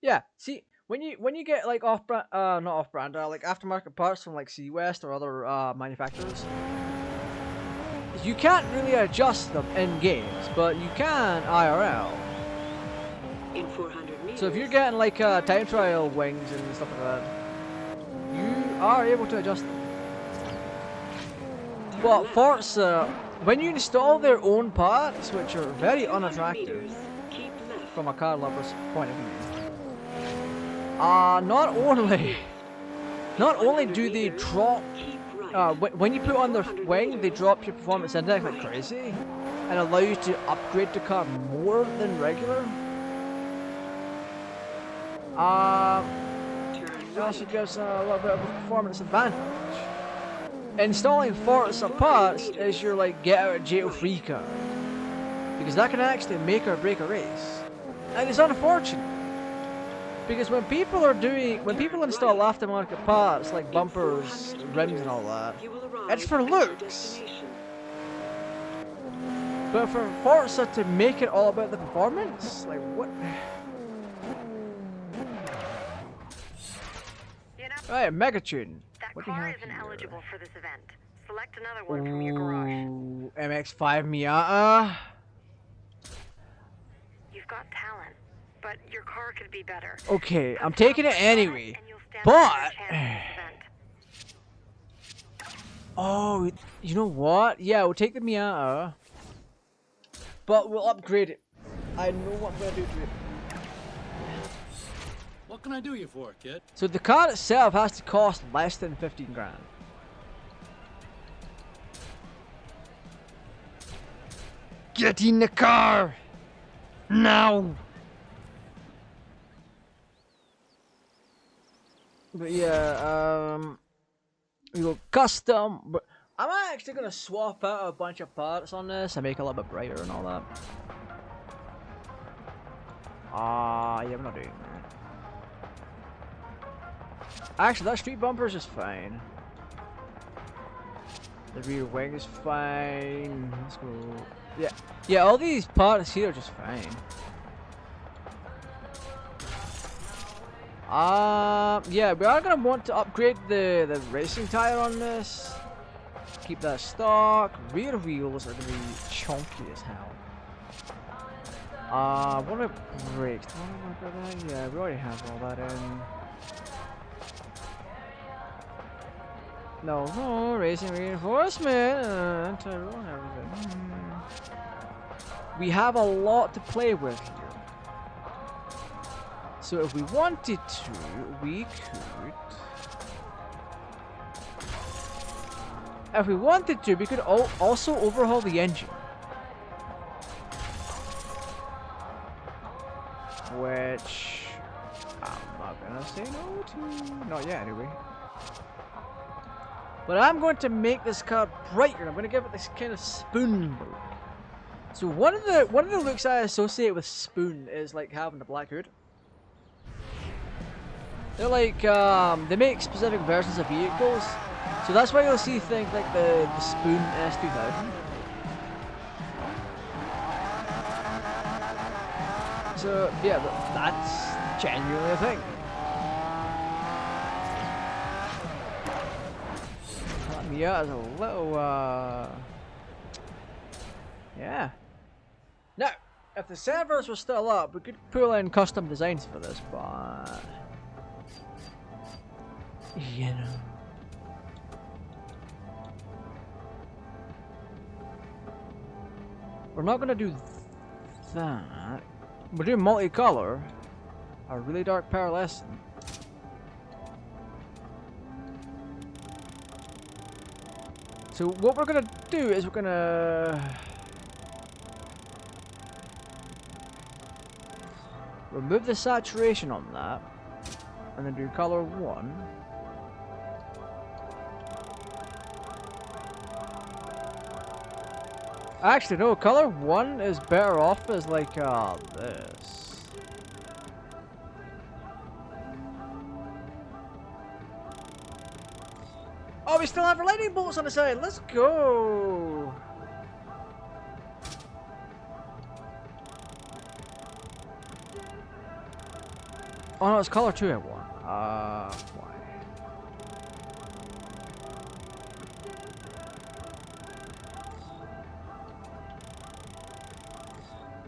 S1: Yeah, see, when you get like off-brand, not off-brand, like aftermarket parts from like C West or other manufacturers, you can't really adjust them in games, but you can IRL.
S4: In 400 meters.
S1: So if you're getting like time trial wings and stuff like that, you are able to adjust them. But Forza, when you install their own parts, which are very unattractive from a car lover's point of view, not only do they drop, when you put on their wing, they drop your performance index like crazy, and allow you to upgrade the car more than regular. It also gives a little bit of a performance advantage. Installing Forza parts is your like get out of jail free card, because that can actually make or break a race, and it's unfortunate. Because when people install aftermarket parts like bumpers, rims and all that, it's for looks. But for Forza to make it all about the performance, like what?
S2: You know,
S1: Right, Megatune.
S2: that
S1: What do you
S2: car
S1: have
S2: isn't
S1: here?
S2: eligible for this event. Select another one from your garage.
S1: Ooh, MX-5 Miata.
S2: You've got talent, but your car could be better.
S1: Okay, I'm
S2: Put
S1: taking it
S2: confidence on
S1: anyway.
S2: and you'll stand a better
S1: But
S2: chance in this event.
S1: oh, you know what? Yeah, we'll take the Miata, but we'll upgrade it. I know what I'm gonna do to it.
S5: What can I do you for, kid?
S1: So the car itself has to cost less than 15 grand. Get in the car! Now! But yeah, we go custom, but I'm actually gonna swap out a bunch of parts on this and make it a little bit brighter and all that. Yeah, we're not doing that. Actually, that street bumper is just fine. The rear wing is fine. Let's go. Yeah. Yeah, all these parts here are just fine. Yeah, we are gonna want to upgrade the racing tire on this. Keep that stock. Rear wheels are gonna be chunky as hell. What about brakes? Do I want to work on that? Yeah, we already have all that in. No, racing reinforcement, anti-roll and everything. We have a lot to play with here. So if we wanted to, we could. If we wanted to, we could also overhaul the engine. Which I'm not gonna say no to. Not yet, anyway. But I'm going to make this car brighter. I'm going to give it this kind of spoon look. So one of the looks I associate with spoon is like having the black hood. They're like they make specific versions of vehicles, so that's why you'll see things like the spoon S2000. So yeah, that's genuinely a thing. Yeah, it's a little, yeah. Now, if the servers were still up, we could pull in custom designs for this, but... you know... we're not gonna do that. We're doing multicolor. A really dark pearlescent. So what we're gonna do is we're gonna remove the saturation on that, and then do color 1. Actually, no, color 1 is better off as like this. Oh, we still have our lightning bolts on the side. Let's go. Oh no, it's color 2 I want. Why?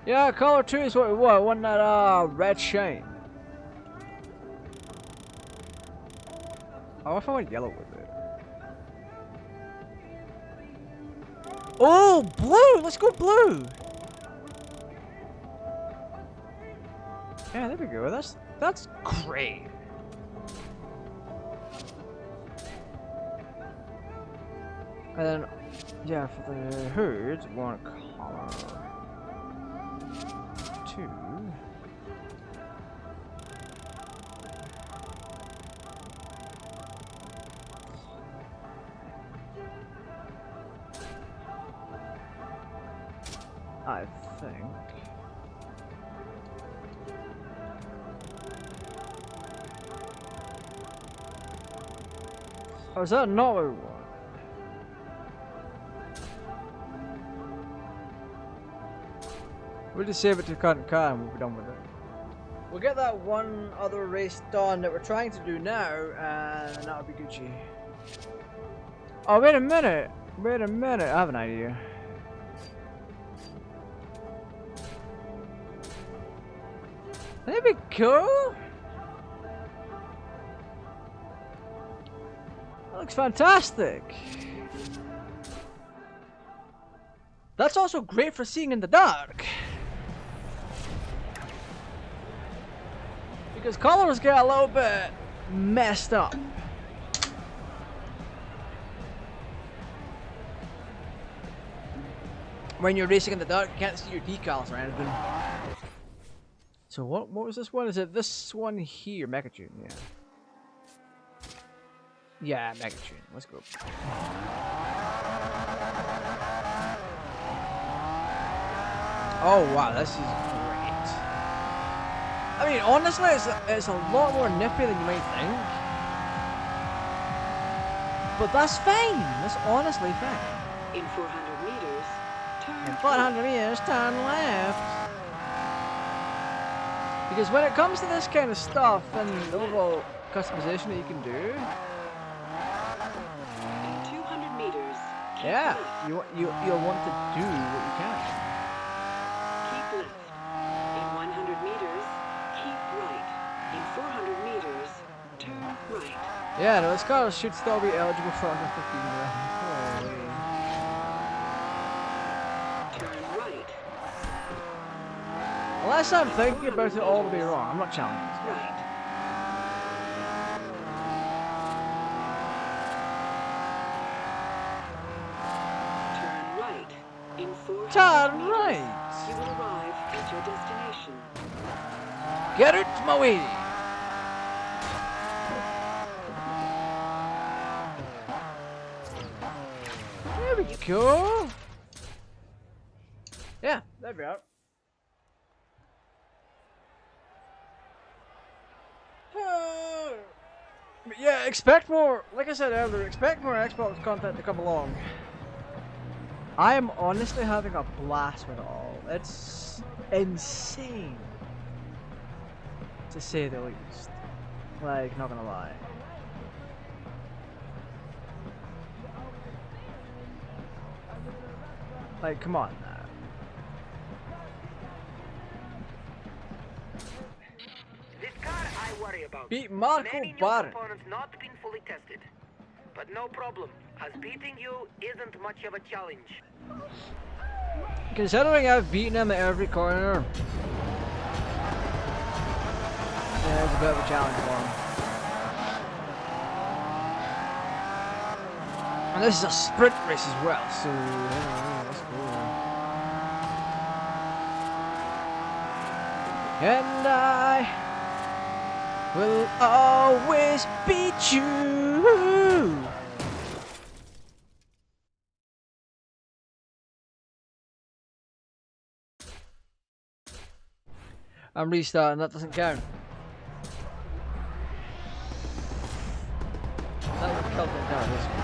S1: Yeah, color 2 is what we want. I want that red shine. Oh, if I went yellow with it. Oh, blue! Let's go blue! Yeah, there we go. That's great. And then, yeah, for the hood, we want color 2. I think. Oh, is that not what we want? We'll just save it to current car and we'll be done with it. We'll get that one other race done that we're trying to do now, and that'll be Gucci. Oh, wait a minute! Wait a minute, I have an idea. That'd be cool. That looks fantastic. That's also great for seeing in the dark. Because colors get a little bit messed up. When you're racing in the dark, you can't see your decals or anything. So what was this one? Is it this one here? Megatune, yeah. Yeah, Megatune. Let's go. Oh wow, this is great. I mean, honestly, it's a lot more nippy than you might think. But that's fine. That's honestly fine.
S4: In 400 meters, turn
S1: In 400 meters, turn left. Because when it comes to this kind of stuff and the overall customization that you can do,
S4: In 200 meters, keep
S1: yeah,
S4: left.
S1: you'll want to do what you can.
S4: Keep left. In 100 meters, keep right. In 400 meters, turn right.
S1: Yeah, no, this car should still be eligible for under 15 grand.
S4: Turn right.
S1: Unless I'm thinking about it all to be wrong, I'm not challenging this.
S4: Right. Turn right. In 400
S1: Turn
S4: meters,
S1: right.
S4: you will arrive at your destination.
S1: Get out my way. There we go. Yeah, there we are. But yeah, expect more. Like I said earlier, expect more Xbox content to come along. I am honestly having a blast with it all. It's insane, to say the least. Like, not gonna lie. Like, come on now.
S3: This car I worry about.
S1: Beat Marco
S3: Many new
S1: Barron.
S3: components not been fully tested. But no problem, as beating you isn't much of a challenge.
S1: Considering I've beaten him at every corner, yeah, it's a bit of a challenge for him. And this is a sprint race as well, so that's cool. And I will always beat you. I'm restarting, that doesn't count. That would count it down, this one.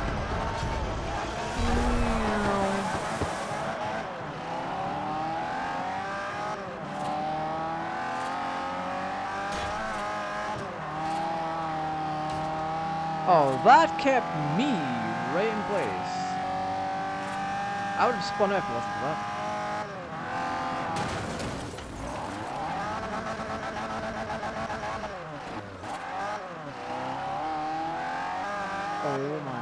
S1: Oh, that kept me right in place. I would have spun out if it wasn't for that. Oh my.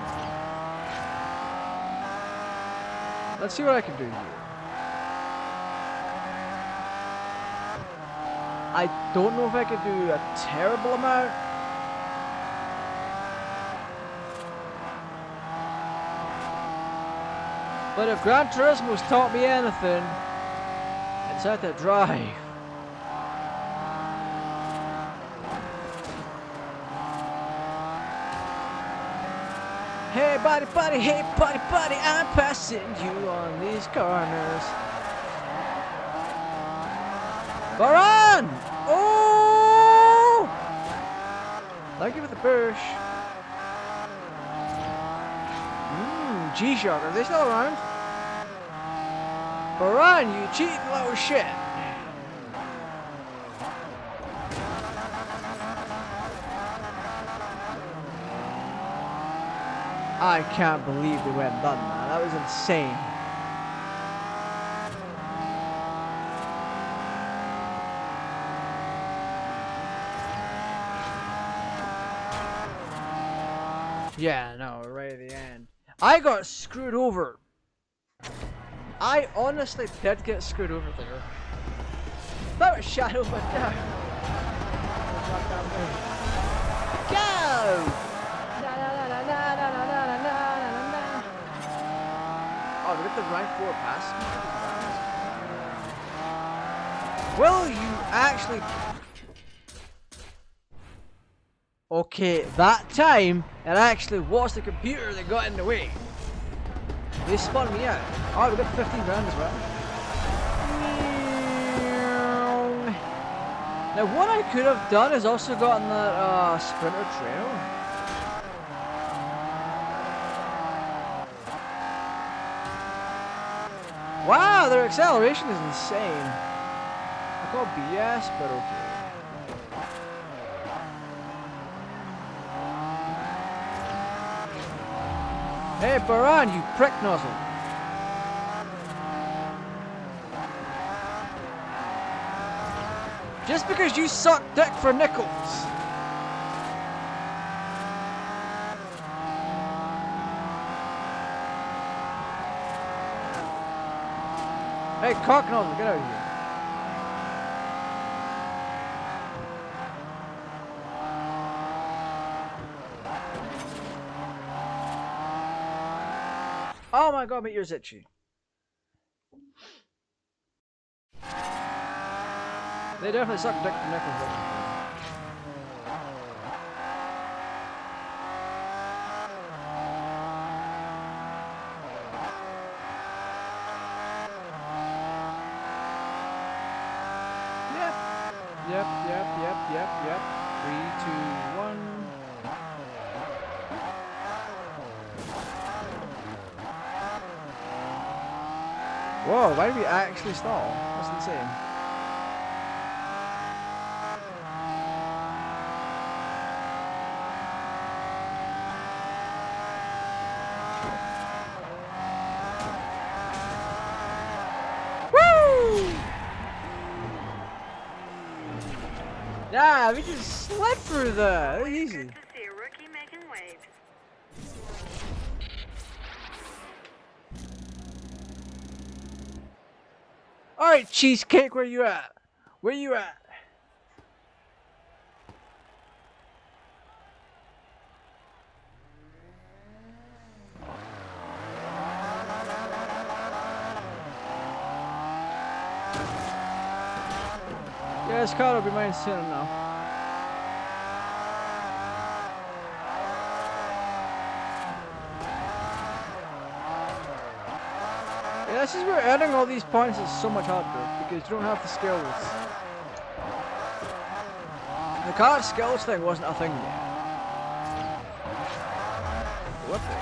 S1: Let's see what I can do here. I don't know if I could do a terrible amount. But if Gran Turismo's taught me anything, it's how to drive. Hey buddy, buddy, hey buddy, buddy, I'm passing you on these corners. Baran! Oh! Thank you for the push. G-Shock, are they still around? Baran, you cheating little shit. I can't believe they went and done that. That was insane. Yeah, no, right at the end. I got screwed over. I honestly did get screwed over there. That was Shadow went down. Go! Oh, we got the rank 4 pass. Will you actually... Okay, that time, it actually was the computer that got in the way. They spun me out. Oh, we got 15 grand as well. Now, what I could have done is also gotten that Sprinter Trail. Wow, their acceleration is insane. I call BS, but okay. Hey, Baran, you prick nozzle. Just because you suck dick for nickels. Hey, cock nozzle, get out of here. Oh my god, my ear's itchy. They definitely suck dick for nickels. Yep. 3, 2, 1. Whoa, why did we actually stall? That's insane. Woo! Yeah, we just slid through there. Easy.
S2: Good to see a rookie making waves.
S1: Alright, Cheesecake, where you at? Where you at? Yeah, this car will be mine soon now. Yeah, this is where earning all these points is so much harder because you don't have the skills. The car skills thing wasn't a thing yet. What things?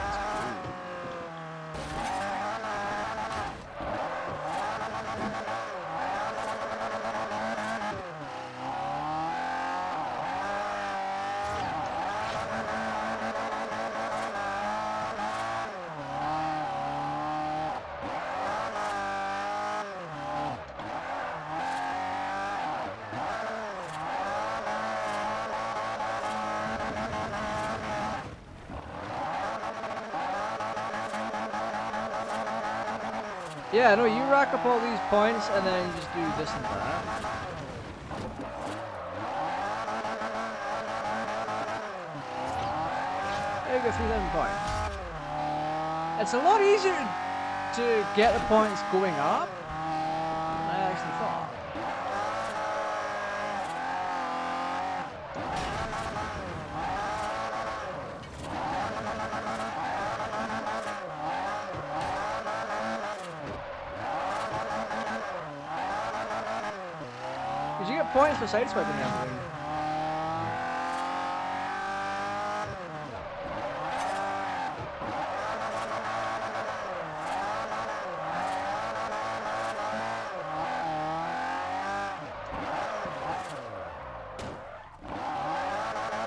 S1: Yeah, no, you rack up all these points and then you just do this and that. There you go, 3,000 points. It's a lot easier to get the points going up than I actually thought. Because you get points for sideswiping and everything.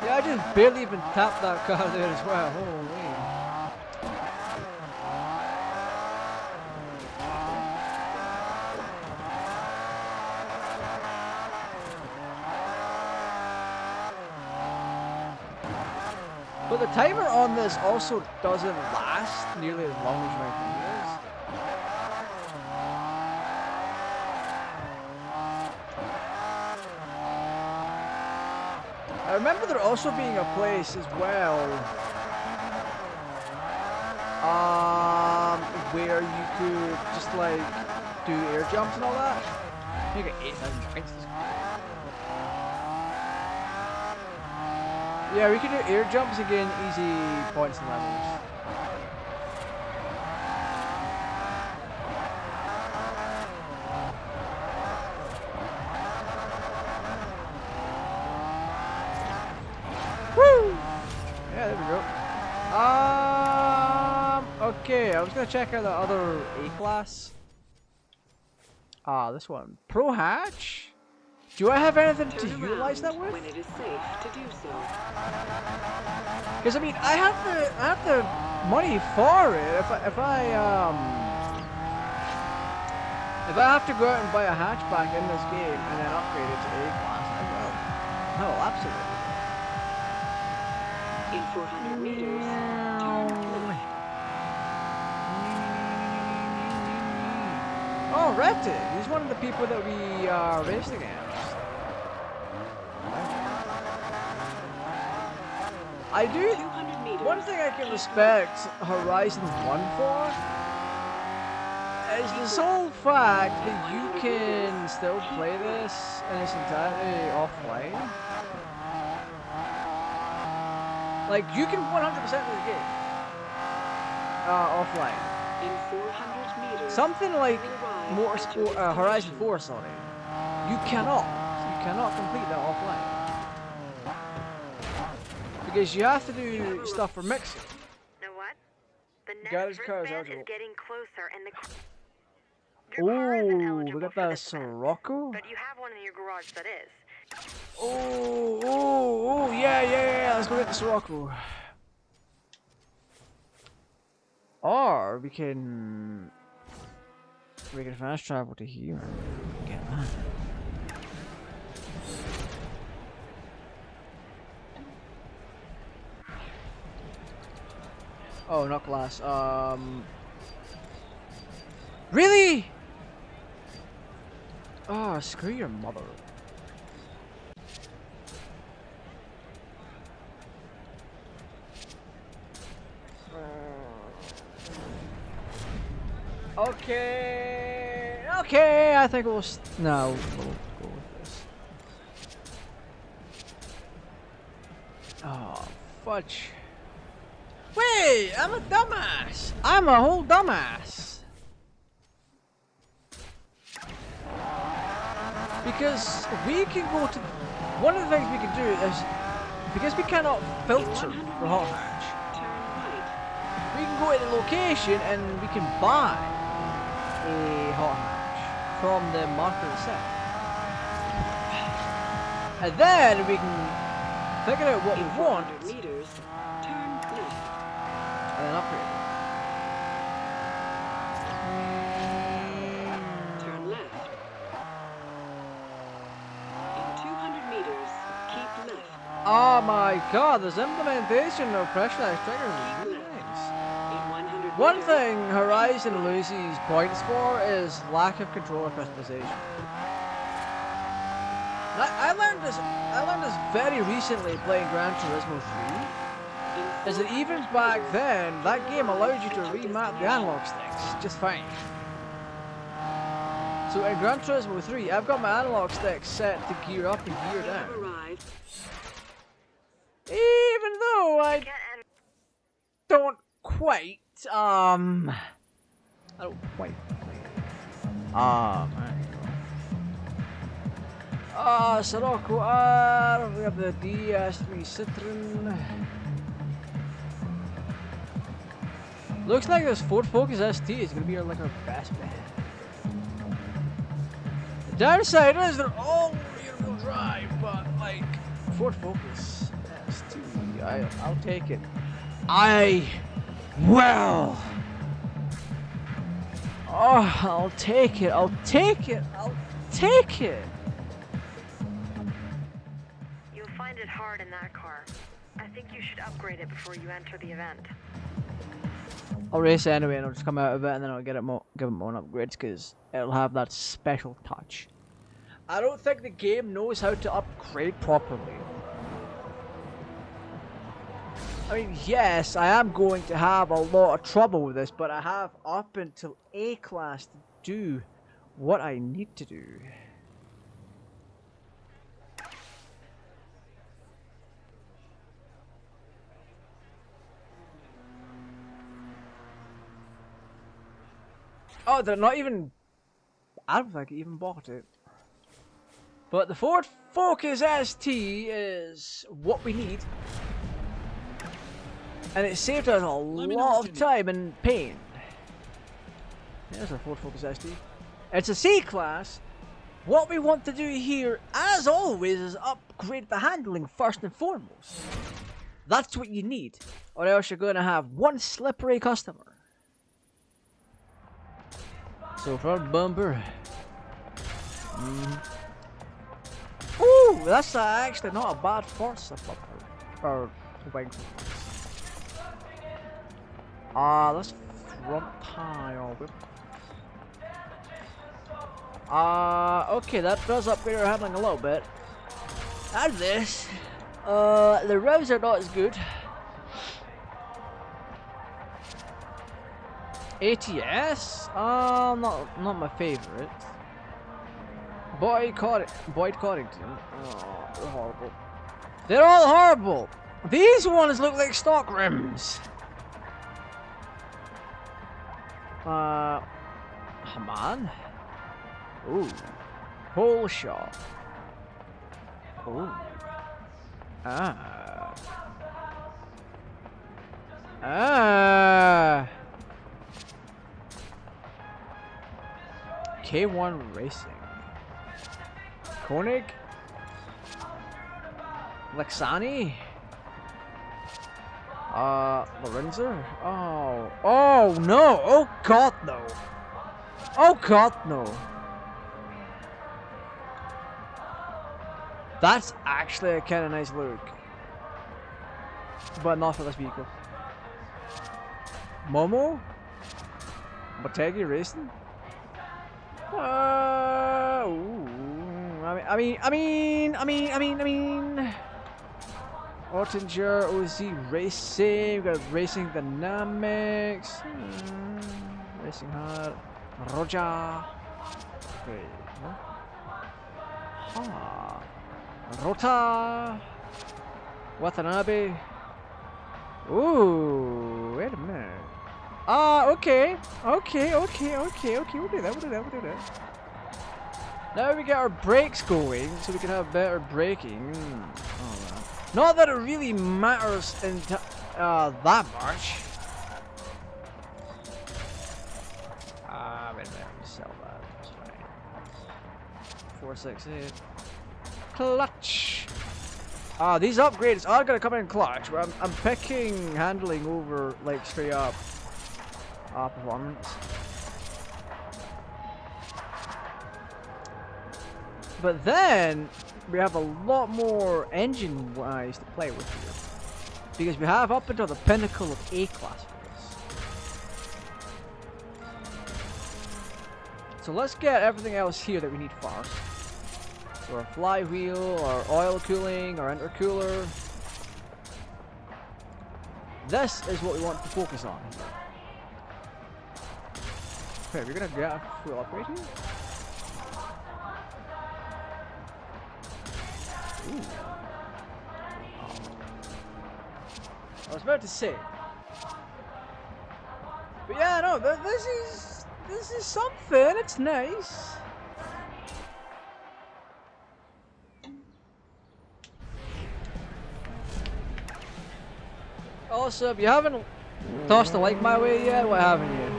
S1: Yeah, I just barely even tapped that car there as well. Holy. But the timer on this also doesn't last nearly as long as you might think it is. I remember there also being a place as well where you could just like do air jumps and all that. You get 8,000 points. Yeah, we could do air jumps again, easy points and levels. Woo! Yeah, there we go. Okay, I was gonna check out the other A class. This one. Pro hatch? Do I have anything to
S4: Turn
S1: utilize that
S4: around
S1: with?
S4: when it is safe to do so.
S1: Because I mean, I have the money for it. If I have to go out and buy a hatchback in this game and then upgrade it to A class, I will. I will absolutely.
S4: In 400 meters, turn left.
S1: Oh, Rettig! He's one of the people that we raced against. I do.
S4: 200 meters.
S1: One thing I can respect Horizon 1 for is the sole fact that you can still play this in its entirety offline. Like, you can 100% of the game offline.
S4: In 400 meters.
S1: Something like
S4: arrive at your
S1: Horizon
S4: destination.
S1: 4, sorry. You cannot complete that offline. Because you have to do stuff for mixing.
S2: Know what? The
S1: Garage
S2: next
S1: car is
S2: wristband is
S1: eligible.
S2: getting closer, and your car isn't
S1: Oh,
S2: eligible
S1: we got
S2: for
S1: that
S2: this event,
S1: Sirocco.
S2: but you have one in your garage that is.
S1: Oh, yeah. Let's go get the Sirocco. Or we can fast travel to here. Get that. Oh, not glass. Really? Oh, screw your mother. Okay, I think we'll no, we'll go with this. Oh, fudge. Wait, I'm a dumbass. I'm a whole dumbass. Because we can go to... One of the things we can do is... Because we cannot filter for hot hatch,
S4: Turn right.
S1: we can go to the location and we can buy a hot hatch from the marker set. And then we can figure out what we
S4: In
S1: want
S4: 400 meters, turn left.
S1: and then upgrade
S4: Turn left. In 200 meters, keep left.
S1: it. Oh my god, this implementation of pressurized triggers is really nice.
S4: In 100
S1: One
S4: meters,
S1: thing Horizon loses points for is lack of controller customization. I learned this very recently playing Gran Turismo 3. Is that even back then, that game allowed you to remap the analog sticks just fine. So in Gran Turismo 3, I've got my analog sticks set to gear up and gear
S4: you have
S1: down.
S4: arrived.
S1: Even though I
S2: Get in.
S1: don't quite, I don't quite. Sirocco R, we have the DS3 Citroen. Looks like this Ford Focus ST is gonna be like our best bet. The downside is they're all rear-wheel drive, but like Ford Focus ST, I'll take it. I will. Oh, I'll take it. I'll take it. I'll take it.
S2: You'll find it hard in that car. I think you should upgrade it before you enter the event.
S1: I'll race it anyway, and I'll just come out of it, and then I'll give it more upgrades because it'll have that special touch. I don't think the game knows how to upgrade properly. I mean, yes, I am going to have a lot of trouble with this, but I have up until A class to do what I need to do. Oh, they're not even... I don't think I even bought it. But the Ford Focus ST is what we need. And it saved us a lot of time and pain. There's a Ford Focus ST. It's a C-Class. What we want to do here, as always, is upgrade the handling first and foremost. That's what you need, or else you're going to have one slippery customer. So front bumper. Ooh, that's actually not a bad Forza bumper. Or wing. That's front tire. Okay, that does upgrade our handling a little bit. And this, the revs are not as good. ATS, not my favorite. Boyd Coddington. Oh, they're horrible. They're all horrible. These ones look like stock rims. Man. Ooh. Pole shot. Ooh. K1 Racing. Koenig. Lexani. Lorenzo. Oh no! Oh god no! Oh god no! That's actually a kind of nice look, but not for this vehicle. Momo? Motegi Racing? Ooh. I mean. Ottinger, OZ Racing. We got Racing Dynamics. Racing Hard. Roja. Wait, what? Rota. Watanabe. Ooh, wait a minute. Okay. We'll do that. Now we get our brakes going, so we can have better braking. Not that it really matters in that much. Wait a minute, we sell that. That's fine. 468. Clutch. These upgrades are gonna come in clutch. Where I'm picking handling over like straight up performance. But then we have a lot more engine-wise to play with here, because we have up until the pinnacle of A-Class for this. So let's get everything else here that we need first. So our flywheel, our oil cooling, our intercooler. This is what we want to focus on. Okay, we're gonna get a full upgrade here. Ooh. I was about to say, but yeah, no, this is something. It's nice. Also, if you haven't tossed a like my way yet, what haven't you?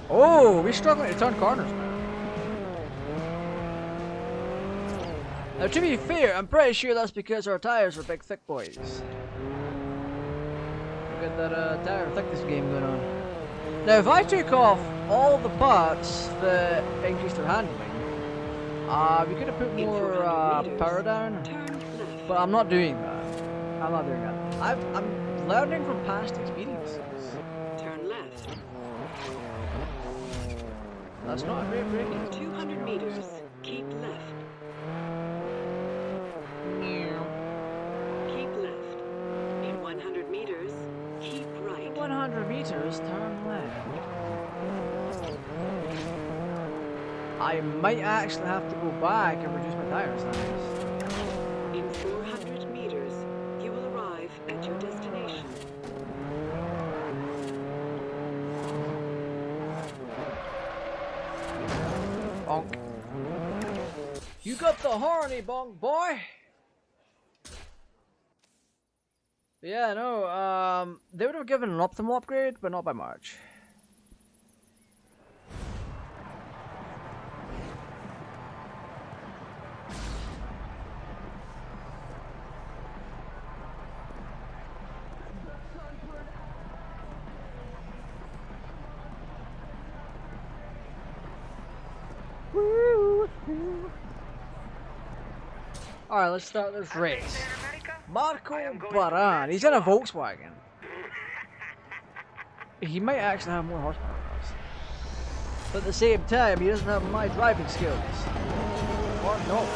S1: Oh, we're struggling to turn corners, man. Now, to be fair, I'm pretty sure that's because our tires are big, thick boys. Look at that tire thickness game going on. Now, if I took off all the parts that increased our handling, we could have put more power down, but I'm not doing that. I'm learning from past experiences.
S4: Turn left.
S1: That's not a great braking.
S4: 200 meters. Keep left. Keep left. In 100 meters, keep right.
S1: 100 meters, turn left. I might actually have to go back and reduce my tire size.
S4: In 400 meters, you will arrive at your destination.
S1: Bonk. You got the horny bonk, boy. Yeah, no, they would have given an optimal upgrade, but not by much. Alright, let's start this race. Marco Baran, he's in a Volkswagen. He might actually have more horsepower than us. But at the same time, he doesn't have my driving skills. Or no.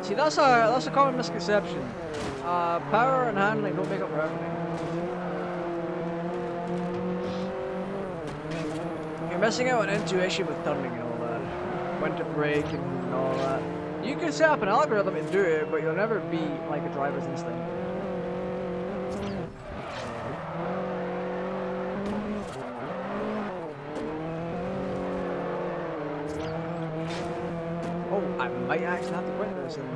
S1: See, that's a common misconception. Power and handling don't make up for everything. You're missing out on intuition with turning and all that. When to brake and all that. You can set up an algorithm to do it, but you'll never be like a driver's instinct. Oh, I might actually have to quit this and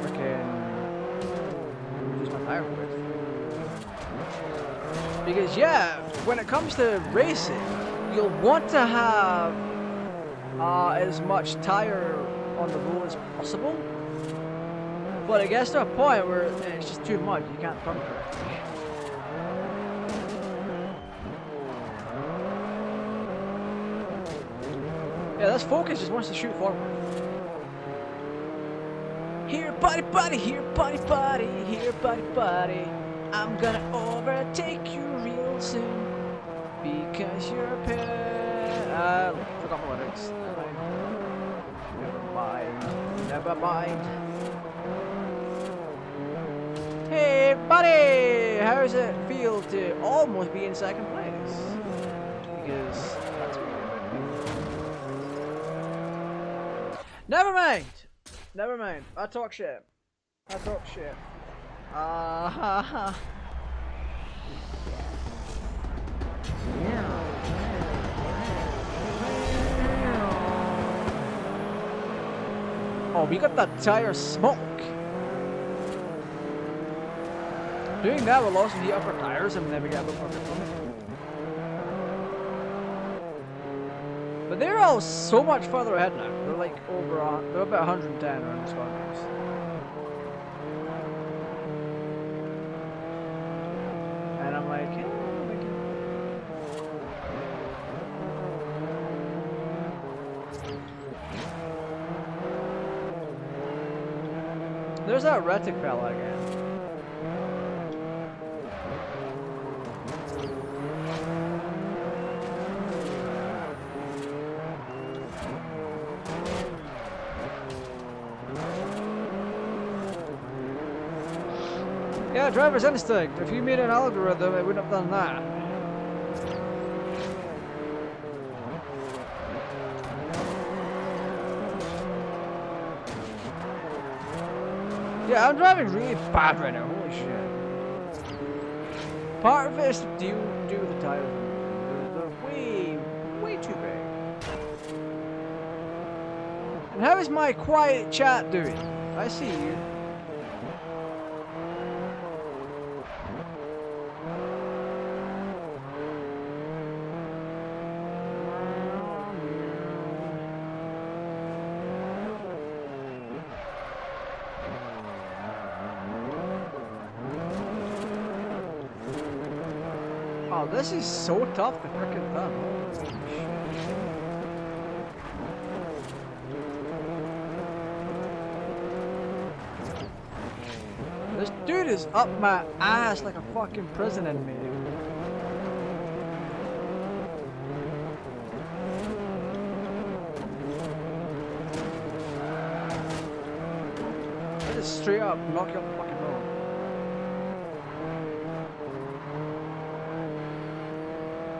S1: freaking use my tire for it. Because yeah, when it comes to racing, you'll want to have as much tire on the road as possible. But it gets to a point where it's just too much, you can't turn correctly. Yeah, this Focus just wants to shoot forward. Here, buddy, buddy, here, buddy, buddy, here, buddy, buddy. I'm gonna overtake you real soon because you're a pet. Forgot my lyrics. Never mind. Never mind. Hey, buddy! How does it feel to almost be in second place? Because that's what you're. Never mind. Never mind. I talk shit. I talk shit. Oh, we got that tire smoke. Doing that will also heat up our tires and then we get a bit more from it. But they're all so much further ahead now. They're like over, they're about 110 around the squad race. And I'm like, yeah, there's that Retic fella again. Yeah, driver's instinct. If you made an algorithm, it wouldn't have done that. Yeah, I'm driving really bad right now. Holy shit. Part of it is to do with the tires. They're way too big. And how is my quiet chat doing? I see you. Oh, this is so tough to frickin' done. This dude is up my ass like a fucking prison inmate. I just straight up knock you off the fucking road.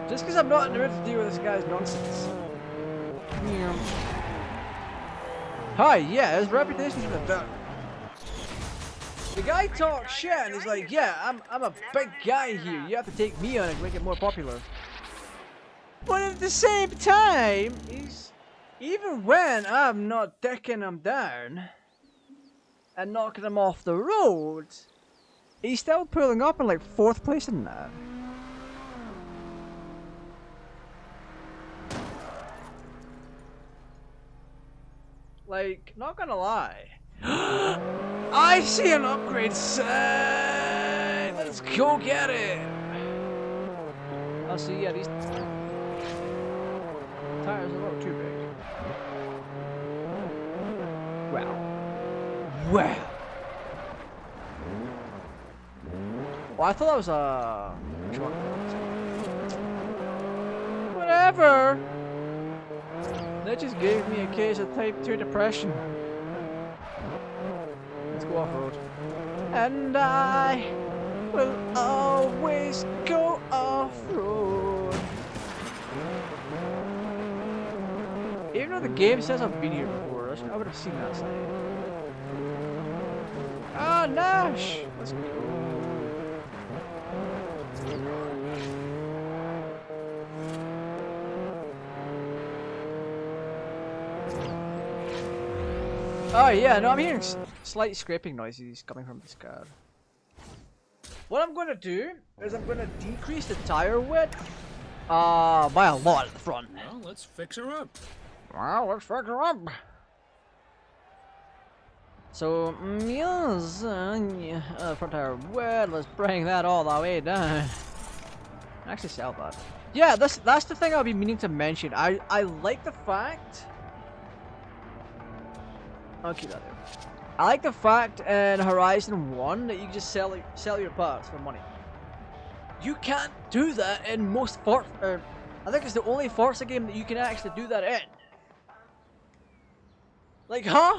S1: Just because I'm not in the mood to deal with this guy's nonsense. Yeah. Hi, yeah, his reputation's been done. The guy talks shit and he's like, yeah, I'm a big guy here. You have to take me on and make it more popular. But at the same time, he's even when I'm not taking him down and knocking him off the road, he's still pulling up in like 4th place in that. Like, not gonna lie. I see an upgrade sign! Let's go get it! Oh, see, yeah, these tires are a little too big. Wow. Wow! Well, I thought that was a truck. Whatever! That just gave me a case of type 2 depression. Let's go off-road. And I will always go off-road. Even though the game says I've been here before, I would have seen that sign. Ah, Nash! Let's go. Oh yeah, no, I'm hearing slight scraping noises coming from this car. What I'm going to do is I'm going to decrease the tire width by a lot at the front.
S5: Well, let's fix her up.
S1: Well, let's fix her up. So, yes, front tire width, let's bring that all the way down. Actually sell that. Yeah, that's the thing I'll be meaning to mention. I like the fact... I'll keep that there. I like the fact in Horizon 1 that you can just sell your parts for money. You can't do that in most Forza. I think it's the only Forza game that you can actually do that in. Like, huh?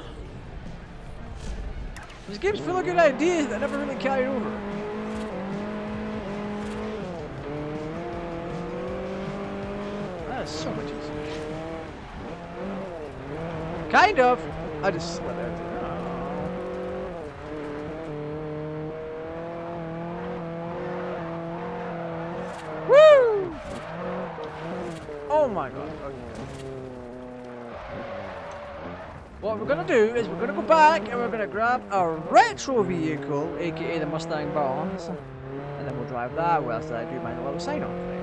S1: This game's full of good ideas that never really carried over. That is so much easier. Kind of. I just slid out. Woo! Oh my god. Okay. What we're gonna do is we're gonna go back and we're gonna grab a retro vehicle, aka the Mustang Boss, and then we'll drive that whilst I do my little sign-off thing.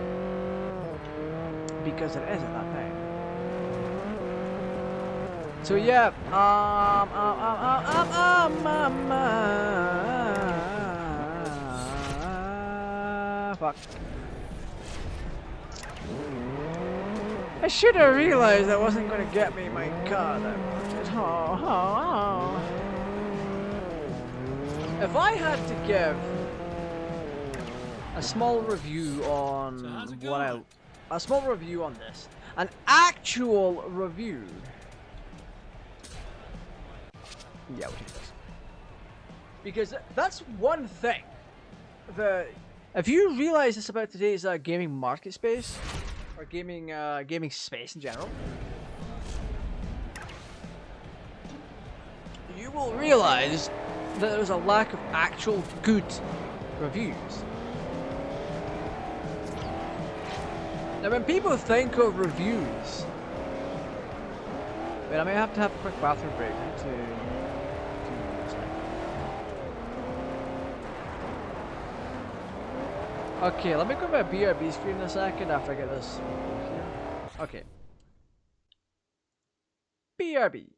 S1: Because it is at that time. So yeah, fuck. I should have realized that wasn't going to get me my car that much. If I had to give a small review on a small review on this, an actual review. Yeah, we'll take this. Because that's one thing. If you realize this about today's gaming market space, or gaming space in general, you will realize that there's a lack of actual good reviews. Now, when people think of reviews, wait, I may have to have a quick bathroom break to. Okay, let me go to my BRB screen in a second after I get this. Okay. BRB.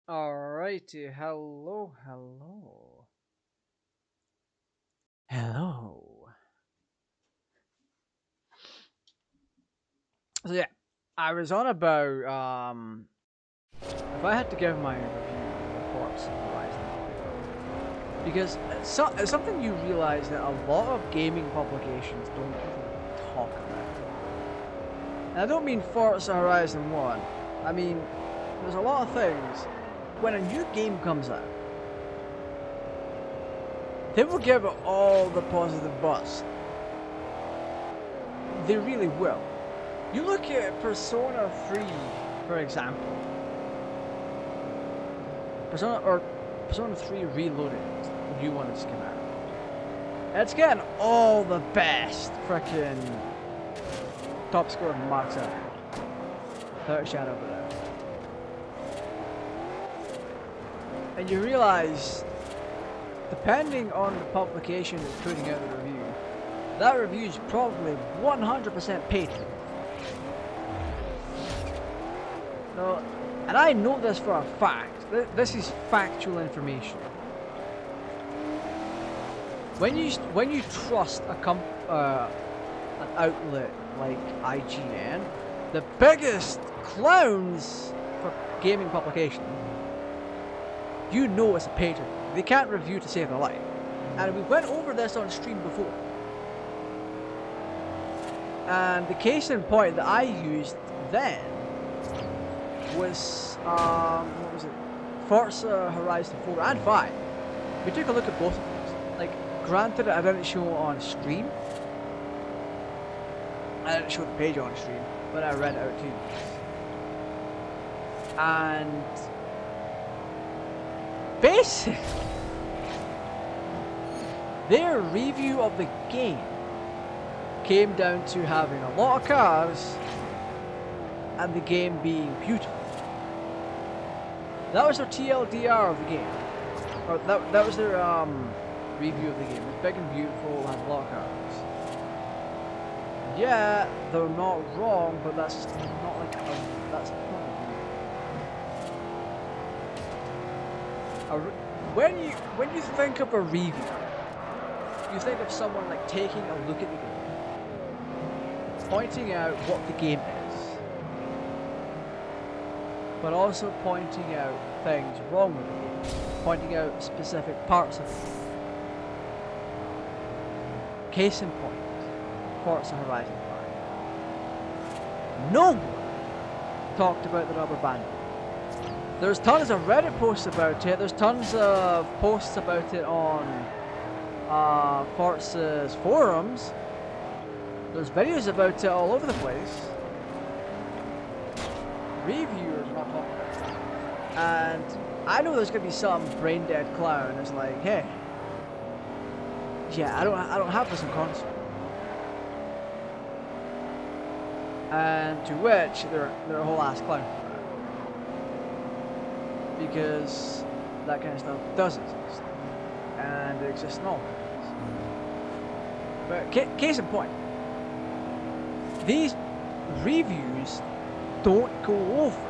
S1: Alrighty, hello. So yeah, I was on about if I had to give my review of Forza Horizon, because it's something you realize that a lot of gaming publications don't even talk about. And I don't mean Forza Horizon 1. I mean, there's a lot of things. When a new game comes out, they will give it all the positive buzz. They really will. You look at Persona 3, for example. Persona 3 Reloaded, the new one that's come out. It's getting all the best frickin' top scoring marks out of it. Without a shadow of a doubt. And you realise, depending on the publication that's putting out the review, that review is probably 100% paid for. No, and I know this for a fact. This is factual information. When you trust an outlet like IGN, the biggest clowns for gaming publication, you know it's a paid review. They can't review to save their life. And we went over this on stream before. And the case in point that I used then was what was it? Forza Horizon 4 and 5. We took a look at both of those. Like, granted, I didn't show it on stream. I didn't show the page on stream, but I read it out to you. And basically, their review of the game came down to having a lot of cars and the game being beautiful. That was their TLDR of the game. Or that was their review of the game. It's big and beautiful, has a lot of cars. Yeah, they're not wrong, but that's not like that's not when you think of a review, you think of someone like taking a look at the game, pointing out what the game is, but also pointing out things wrong with the game, pointing out specific parts of it. Case in point, Forza Horizon 5. No one talked about the rubber banding. There's tons of Reddit posts about it, there's tons of posts about it on Forza's forums, there's videos about it all over the place. Reviewers are not talking about it. And I know there's gonna be some brain dead clown that's like, hey, yeah, I don't have this in console. And to which they're a whole ass clown for that. Because that kind of stuff does exist. And it exists in all games. But case in point, these reviews don't go over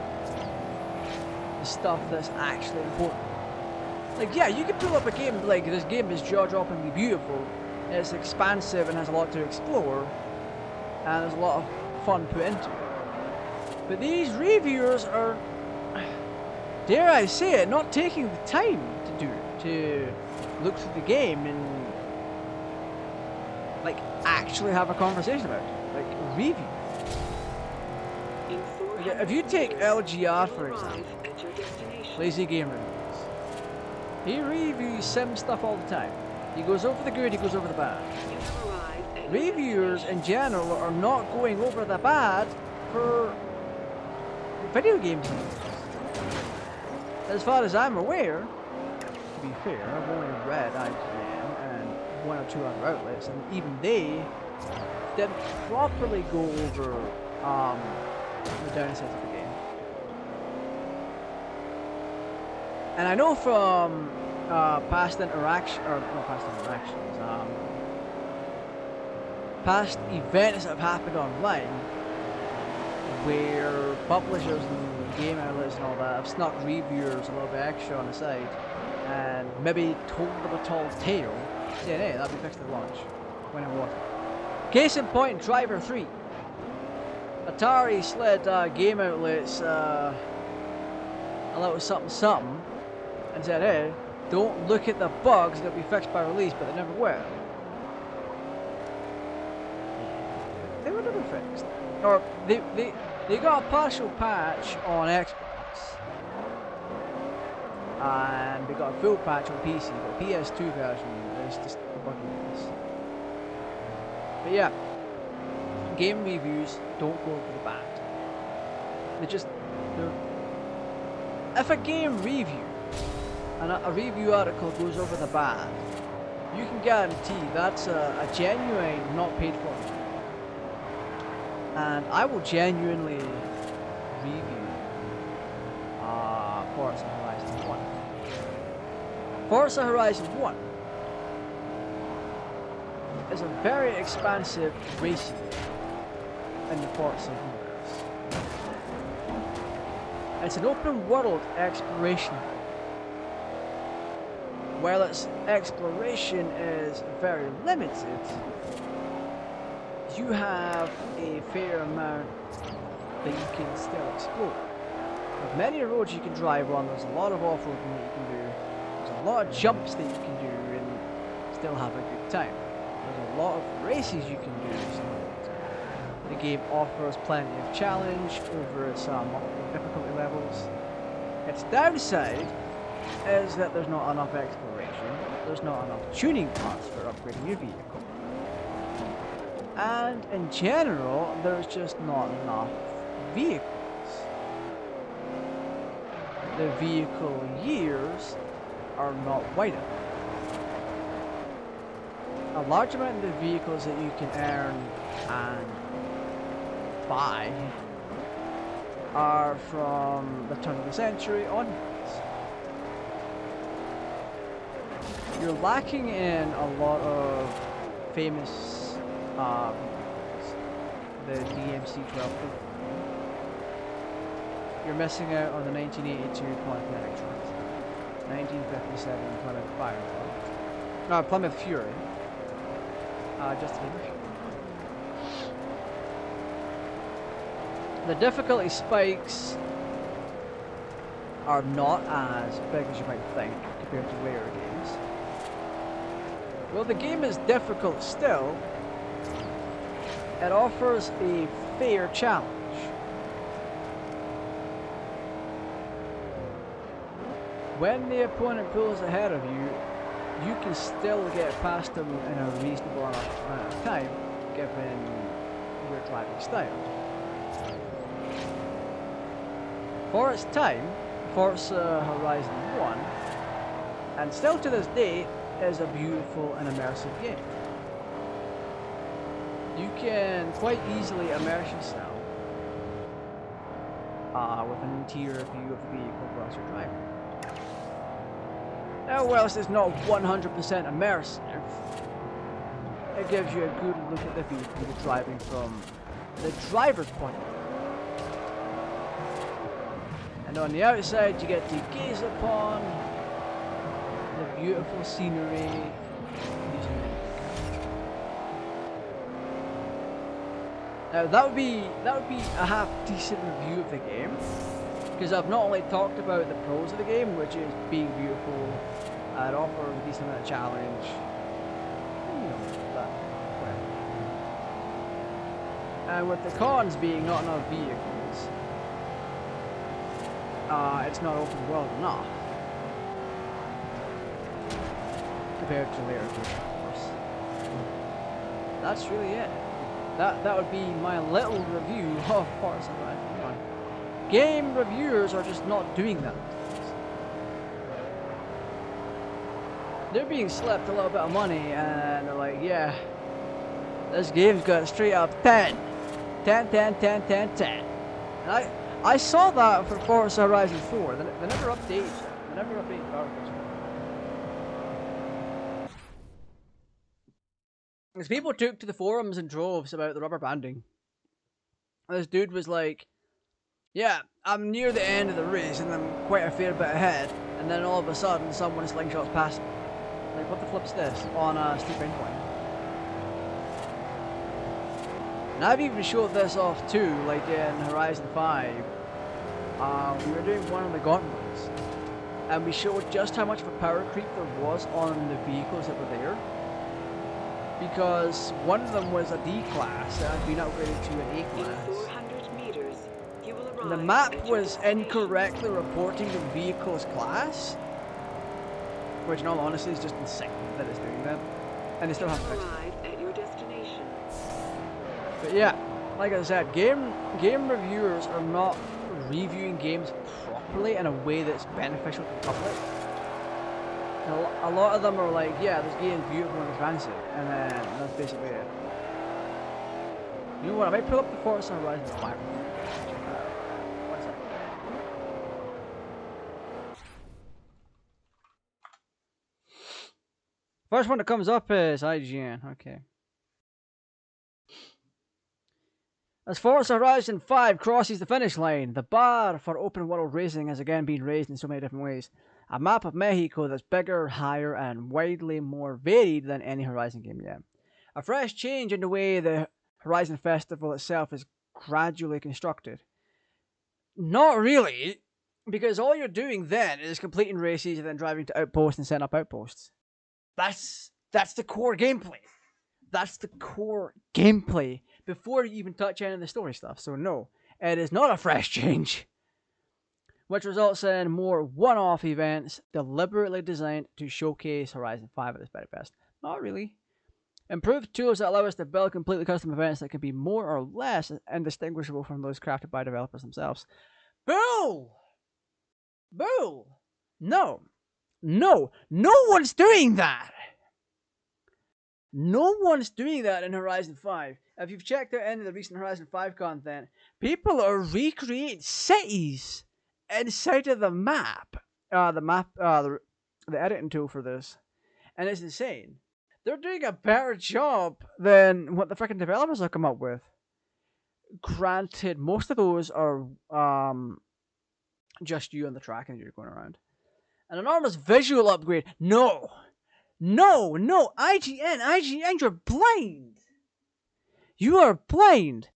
S1: the stuff that's actually important. Like, yeah, you can pull up a game like this game is jaw-droppingly beautiful, it's expansive and has a lot to explore, and there's a lot of fun put into it. But these reviewers are, dare I say it, not taking the time to do it, to look through the game and like actually have a conversation about it, like review. Like, if you take LGR for example, Lazy Game Reviews, he reviews sim stuff all the time. He goes over the good, he goes over the bad. Reviewers in general are not going over the bad for video games. As far as I'm aware, to be fair, I've only read IGN and one or two other outlets, and even they didn't properly go over the downsides of the game. And I know from past events that have happened online, where publishers and game outlets and all that have snuck reviewers a little bit extra on the side and maybe told them a tall tale, saying, hey, that'll be fixed at launch, when it wasn't. Case in point, Driver 3. Atari slid game outlets a little something something and said, hey, don't look at the bugs, they'll be fixed by release, but they never were. They were never fixed. Or they got a partial patch on Xbox. And they got a full patch on PC, but PS2 version is just a buggy mess. But yeah, game reviews don't go for the bad. If a game review and a review article goes over the bad, you can guarantee that's a genuine, not paid for review. And I will genuinely review Forza Horizon 1. Forza Horizon 1 is a very expansive racing in the Forza universe. It's an open world exploration. While its exploration is very limited, you have a fair amount that you can still explore. There's many roads you can drive on, there's a lot of off-roading that you can do, there's a lot of jumps that you can do and still have a good time. There's a lot of races you can do and still have a good time. The game offers plenty of challenge over its multiple difficulty levels. Its downside is that there's not enough exploration, there's not enough tuning parts for upgrading your vehicle. And in general, there's just not enough vehicles. The vehicle years are not wide enough. A large amount of the vehicles that you can earn and buy are from the turn of the century onwards. You're lacking in a lot of famous the DMC-12. You're missing out on the 1982 Plymouth Electrons, 1957 Plymouth Firefly, no, Plymouth Fury, just to be sure. The difficulty spikes are not as big as you might think compared to later games. Well, the game is difficult still. It offers a fair challenge. When the opponent pulls ahead of you, you can still get past them in a reasonable amount of time, given your driving style. For its time, Forza Horizon 1, and still to this day, is a beautiful and immersive game. You can quite easily immerse yourself with an interior view of the vehicle whilst you're driving. Now, whilst it's not 100% immersive, it gives you a good look at the vehicle you're driving from the driver's point of view. And on the outside, you get to gaze upon the beautiful scenery using the. Now that would be a half decent review of the game, because I've not only talked about the pros of the game, which is being beautiful, it offers a decent amount of challenge, you know, that way. And with the cons being not enough vehicles, it's not open world enough compared to later games, of course. That's really it. That would be my little review of Forza Horizon 1. Game reviewers are just not doing that. They're being slapped a little bit of money and they're like, yeah, this game's got a straight up 10. 10, 10, 10, 10, 10. And I saw that for Forza Horizon 4. They never updated it. They never updated the articles. Because people took to the forums in droves about the rubber banding. This dude was like, Yeah, I'm near the end of the race and I'm quite a fair bit ahead, and then all of a sudden someone slingshots past me. Like, what the flip is this? On a steep incline. And I've even showed this off too, like in Horizon 5. We were doing one of the gauntlets, and we showed just how much of a power creep there was on the vehicles that were there. Because one of them was a D class that had been upgraded to an A class.
S4: 400 meters, you will arrive
S1: The map
S4: at your
S1: was
S4: destination.
S1: incorrectly reporting the vehicle's class, which in all honesty is just insane that it's doing that, and they still haven't fixed it.
S4: Arrive at your destination.
S1: But yeah, like I said, game reviewers are not reviewing games properly in a way that's beneficial to the public. A lot of them are like, yeah, this game's beautiful and fancy, and then that's basically it. You know what, I might pull up the Forza Horizon 5. One second. First one that comes up is IGN, okay. As Forza Horizon 5 crosses the finish line, the bar for open world racing has again been raised in so many different ways. A map of Mexico that's bigger, higher, and widely more varied than any Horizon game yet. A fresh change in the way the Horizon Festival itself is gradually constructed. Not really, because all you're doing then is completing races and then driving to outposts and setting up outposts. That's the core gameplay. That's the core gameplay before you even touch any of the story stuff. So no, it is not a fresh change, which results in more one-off events deliberately designed to showcase Horizon 5 at its very best. Not really. Improved tools that allow us to build completely custom events that can be more or less indistinguishable from those crafted by developers themselves. Bull! Bull! No. No one's doing that! No one's doing that in Horizon 5. If you've checked out any of the recent Horizon 5 content, people are recreating cities inside of the map. The editing tool for this. And it's insane. They're doing a better job than what the freaking developers have come up with. Granted, most of those are just you on the track and you're going around. An enormous visual upgrade. No, IGN, you're blind. You are blind.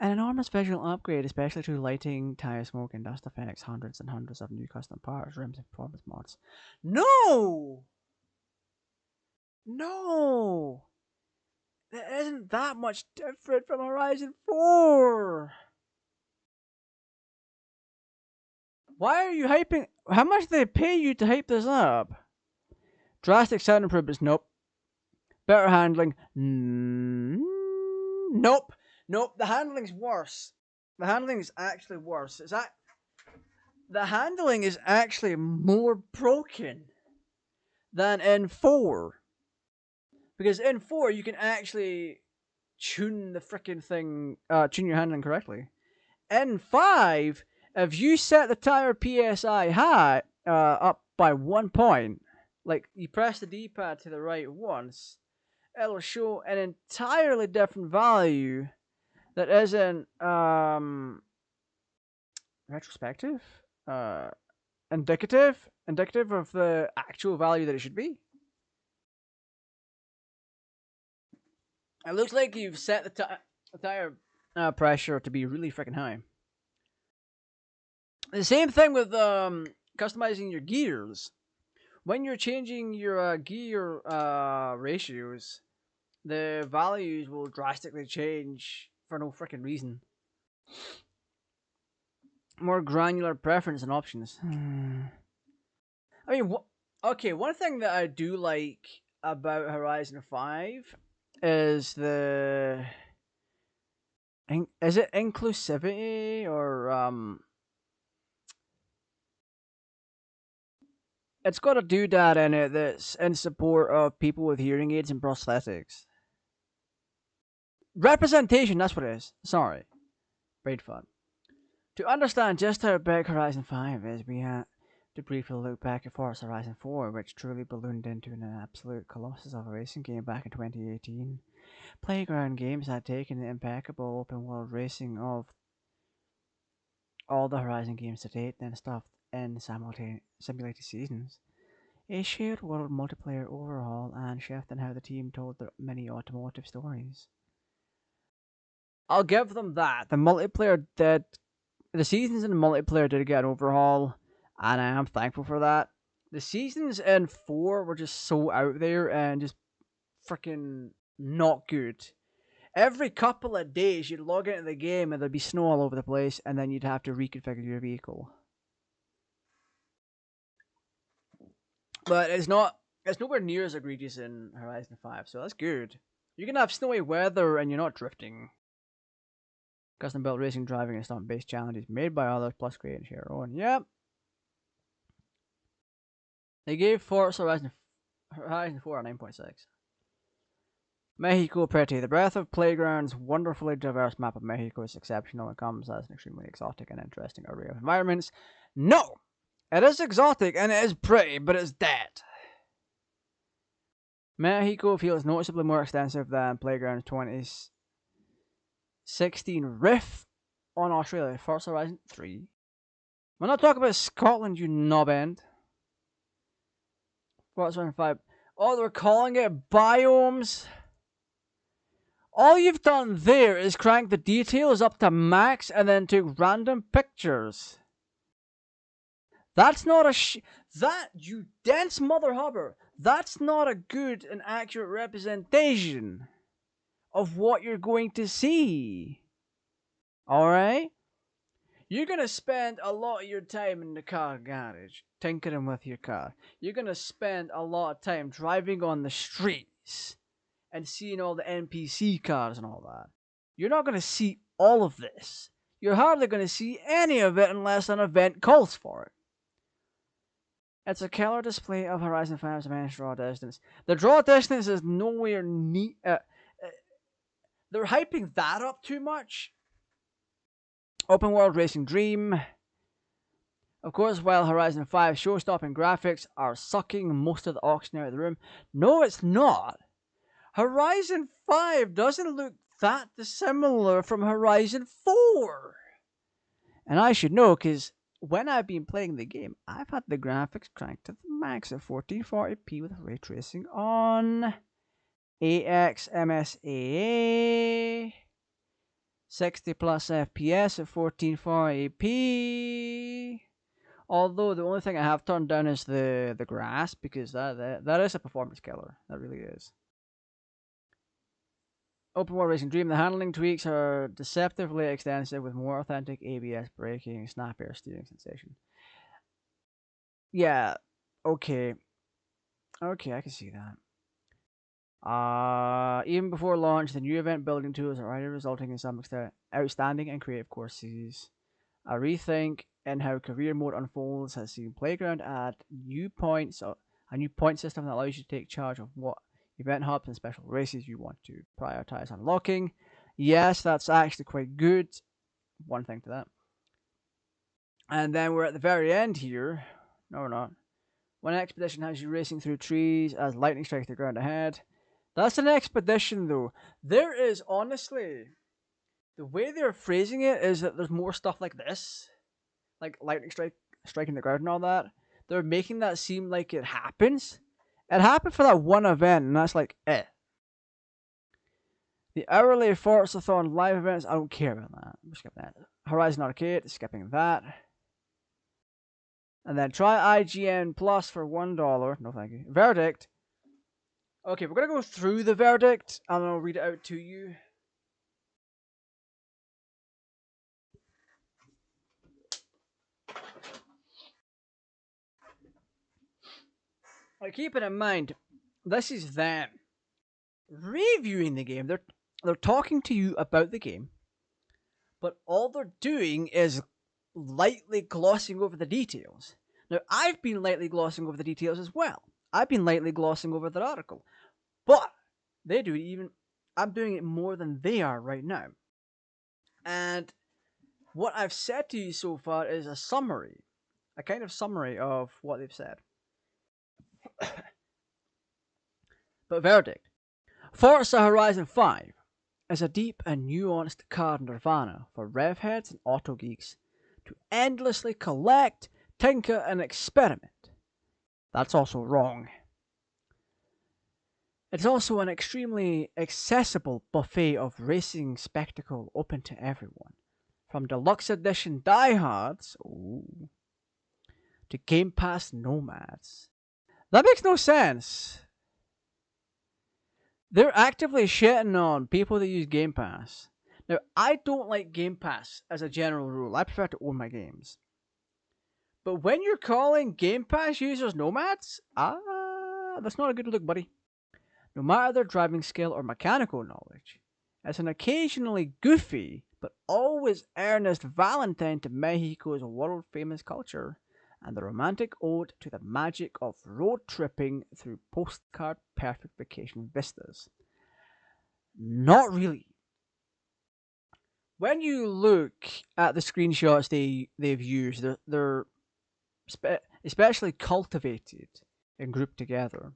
S1: An enormous visual upgrade, especially through lighting, tire smoke, and dust effects, hundreds and hundreds of new custom parts, rims, and performance mods. No! That isn't that much different from Horizon 4. Why are you hyping? How much do they pay you to hype this up? Drastic sound improvements, nope. Better handling, nope. The handling's worse. The handling is actually worse. The handling is actually more broken than in 4. Because in 4 you can actually tune the freaking thing, tune your handling correctly. In 5, if you set the tire PSI high up by 1 point, like you press the D-pad to the right once, it'll show an entirely different value that isn't retrospective, indicative of the actual value that it should be. It looks like you've set the tire pressure to be really freaking high. The same thing with customizing your gears. When you're changing your gear ratios, the values will drastically change for no freaking reason. More granular preference and options. I mean, okay, one thing that I do like about Horizon 5 is the... Is it inclusivity or... It's got a doodad in it that's in support of people with hearing aids and prosthetics. Representation, that's what it is. Sorry. Brain fun. To understand just how big Horizon 5 is, we have to briefly look back at Forza Horizon 4, which truly ballooned into an absolute colossus of a racing game back in 2018. Playground Games had taken the impeccable open world racing of all the Horizon games to date, then stuffed in simulated seasons, a shared world multiplayer overhaul, and shift in how the team told their mini automotive stories. I'll give them that. The seasons in the multiplayer did get an overhaul, and I am thankful for that. The seasons in 4 were just so out there and just freaking not good. Every couple of days, you'd log into the game and there'd be snow all over the place, and then you'd have to reconfigure your vehicle. But it's nowhere near as egregious in Horizon 5, so that's good. You can have snowy weather and you're not drifting. Custom built racing, driving, and stunt based challenges made by others, plus create and share your own. Yep. They gave Forza Horizon 4 a 9.6. Mexico Pretty. The breadth of Playground's wonderfully diverse map of Mexico is exceptional and comes as an extremely exotic and interesting array of environments. No! It is exotic and it is pretty, but it's dead. Mexico feels noticeably more extensive than Playground's 2016 riff on Australia. Forza Horizon 3. We're not talking about Scotland, you knobend. Forza Horizon 5. Oh, they're calling it biomes. All you've done there is crank the details up to max and then took random pictures. That's not that, you dense mother hubber, that's not a good and accurate representation of what you're going to see. Alright? You're going to spend a lot of your time in the car garage, tinkering with your car. You're going to spend a lot of time driving on the streets and seeing all the NPC cars and all that. You're not going to see all of this. You're hardly going to see any of it unless an event calls for it. It's a killer display of Horizon 5's immense draw distance. The draw distance is nowhere near... they're hyping that up too much. Open world racing dream. Of course, while Horizon 5 show-stopping graphics are sucking most of the oxygen out of the room, no, it's not. Horizon 5 doesn't look that dissimilar from Horizon 4. And I should know, because when I've been playing the game, I've had the graphics cranked to the max at 1440p with ray tracing on. AXMSAA. 60 plus FPS at 1440p. Although the only thing I have turned down is the grass, because that is a performance killer. That really is. Open world racing dream. The handling tweaks are deceptively extensive with more authentic ABS braking, snappier steering sensation. Yeah, okay. Okay, I can see that. Even before launch, the new event building tools are already resulting in some outstanding and creative courses. A rethink in how career mode unfolds has seen Playground add a new point system that allows you to take charge of what event hubs and special races you want to prioritize unlocking. Yes, that's actually quite good. One thing to that. And then we're at the very end here. No, we're not. One expedition has you racing through trees as lightning strikes the ground ahead. That's an expedition, though. There is, honestly, the way they're phrasing it is that there's more stuff like this. Like lightning striking the ground and all that. They're making that seem like it happens. It happened for that one event, and that's like, eh. The hourly Forzathon live events, I don't care about that. I'm skipping that. Horizon Arcade, skipping that. And then try IGN Plus for $1. No thank you. Verdict. Okay, we're going to go through the verdict, and I'll read it out to you. Now, keep it in mind, this is them reviewing the game. They're talking to you about the game, but all they're doing is lightly glossing over the details. Now, I've been lightly glossing over the details as well. I've been lightly glossing over that article, but they do it even. I'm doing it more than they are right now. And what I've said to you so far is a summary, a kind of summary of what they've said. But verdict. Forza Horizon 5 is a deep and nuanced car nirvana for rev heads and auto geeks. to endlessly collect, tinker, and experiment. That's also wrong. It's also an extremely accessible buffet of racing spectacle open to everyone. From deluxe edition diehards to Game Pass nomads. That makes no sense. They're actively shitting on people that use Game Pass. Now, I don't like Game Pass as a general rule. I prefer to own my games. But when you're calling Game Pass users nomads, that's not a good look, buddy. No matter their driving skill or mechanical knowledge, it's an occasionally goofy but always earnest Valentine to Mexico's world-famous culture and the romantic ode to the magic of road tripping through postcard perfect vacation vistas. Not really. When you look at the screenshots they've used, they're especially cultivated and grouped together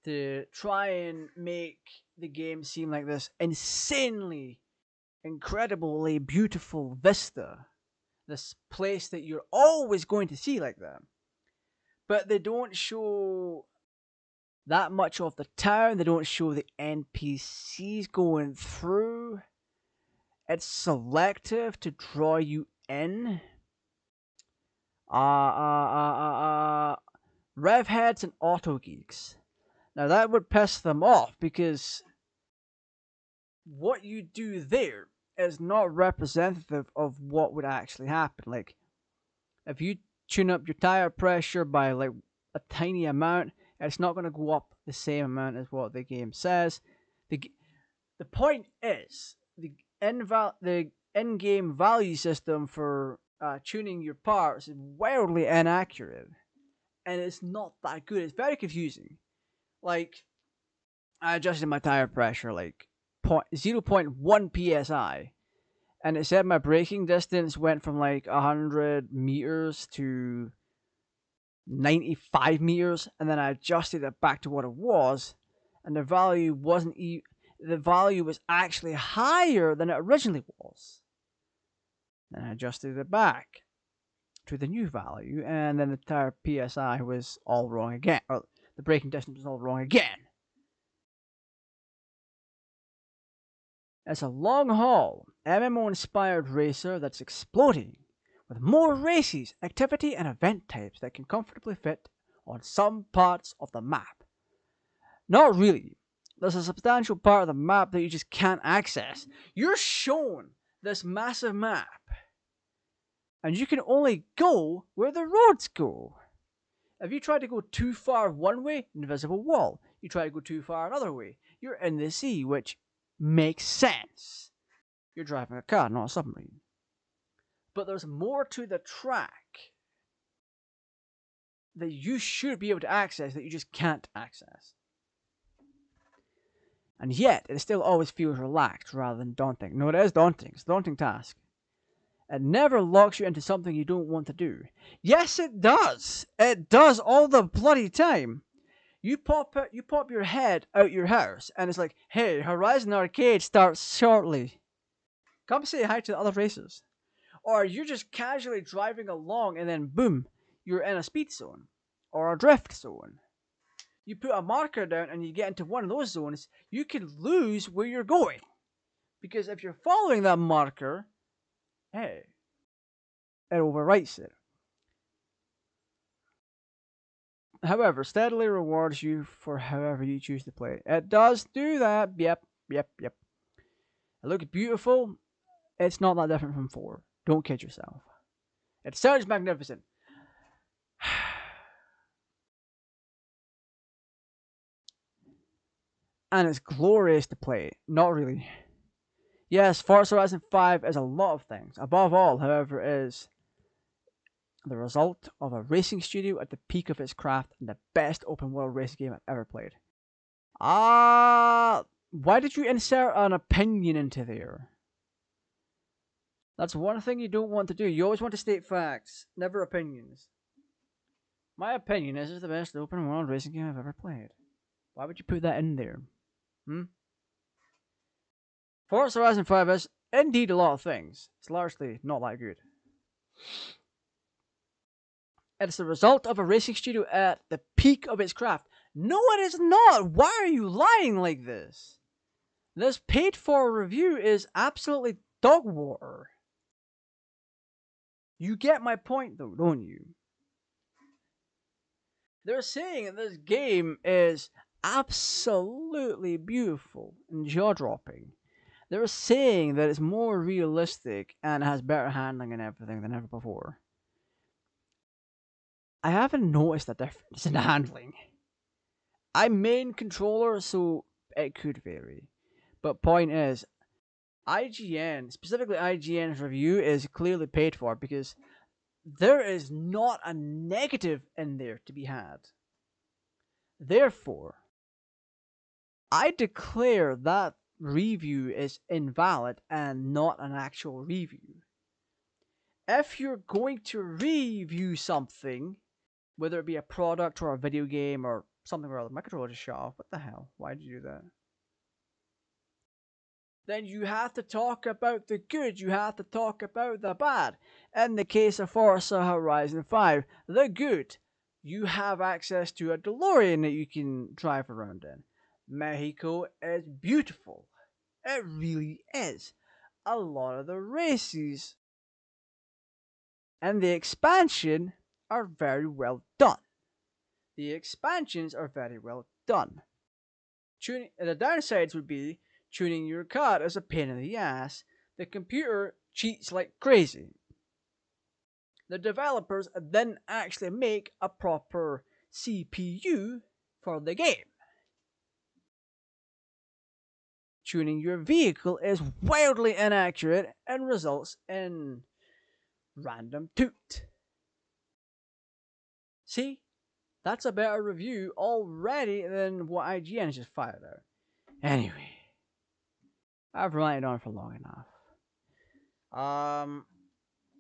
S1: to try and make the game seem like this insanely, incredibly beautiful vista. This place that you're always going to see like that. But they don't show that much of the town. They don't show the NPCs going through. It's selective to draw you in. Rev heads and auto geeks. Now that would piss them off because what you do there is not representative of what would actually happen. Like, if you tune up your tire pressure by like a tiny amount, it's not going to go up the same amount as what the game says. The point is the in-game value system for tuning your parts is wildly inaccurate, and it's not that good. It's very confusing. Like, I adjusted my tire pressure like 0.1 psi, and it said my braking distance went from like 100 meters to 95 meters, and then I adjusted it back to what it was, and the value the value was actually higher than it originally was. Then I adjusted it back to the new value, and then the tire PSI was all wrong again, or the braking distance was all wrong again. It's a long-haul, MMO-inspired racer that's exploding, with more races, activity, and event types that can comfortably fit on some parts of the map. Not really. There's a substantial part of the map that you just can't access. You're shown this massive map, and you can only go where the roads go. If you try to go too far one way, invisible wall. You try to go too far another way, you're in the sea, which makes sense. You're driving a car, not a submarine. But there's more to the track that you should be able to access that you just can't access. And yet, it still always feels relaxed rather than daunting. No, it is daunting. It's a daunting task. It never locks you into something you don't want to do. Yes, it does. It does all the bloody time. You pop your head out your house, and it's like, hey, Horizon Arcade starts shortly. Come say hi to the other racers. Or you're just casually driving along, and then boom, you're in a speed zone or a drift zone. You put a marker down and you get into one of those zones, you could lose where you're going. Because if you're following that marker, hey, it overwrites it. However, steadily rewards you for however you choose to play. It does do that. Yep. It looks beautiful. It's not that different from 4. Don't kid yourself. It sounds magnificent. And it's glorious to play. Not really. Yes, Forza Horizon 5 is a lot of things. Above all, however, is the result of a racing studio at the peak of its craft and the best open world racing game I've ever played. Why did you insert an opinion into there? That's one thing you don't want to do. You always want to state facts, never opinions. My opinion is it's the best open world racing game I've ever played. Why would you put that in there? Forza Horizon 5 is indeed a lot of things. It's largely not that good. It's the result of a racing studio at the peak of its craft. No, it is not. Why are you lying like this? This paid for review is absolutely dog water. You get my point though, don't you? They're saying that this game is absolutely beautiful and jaw dropping. They're saying that it's more realistic and has better handling and everything than ever before. I haven't noticed a difference in handling. I'm main controller, so it could vary. But point is, IGN, specifically IGN's review, is clearly paid for because there is not a negative in there to be had. Therefore, I declare that review is invalid and not an actual review. If you're going to review something, whether it be a product or a video game or something or other, my controller just shut off. What the hell? Why did you do that? Then you have to talk about the good, you have to talk about the bad. In the case of Forza Horizon 5, the good, you have access to a DeLorean that you can drive around in. Mexico is beautiful. It really is. A lot of the races and the expansion are very well done. The expansions are very well done. The downsides would be tuning your car is a pain in the ass. The computer cheats like crazy. The developers then actually make a proper CPU for the game. Tuning your vehicle is wildly inaccurate and results in random toot. See? That's a better review already than what IGN just fired out. Anyway, I've ranted on for long enough.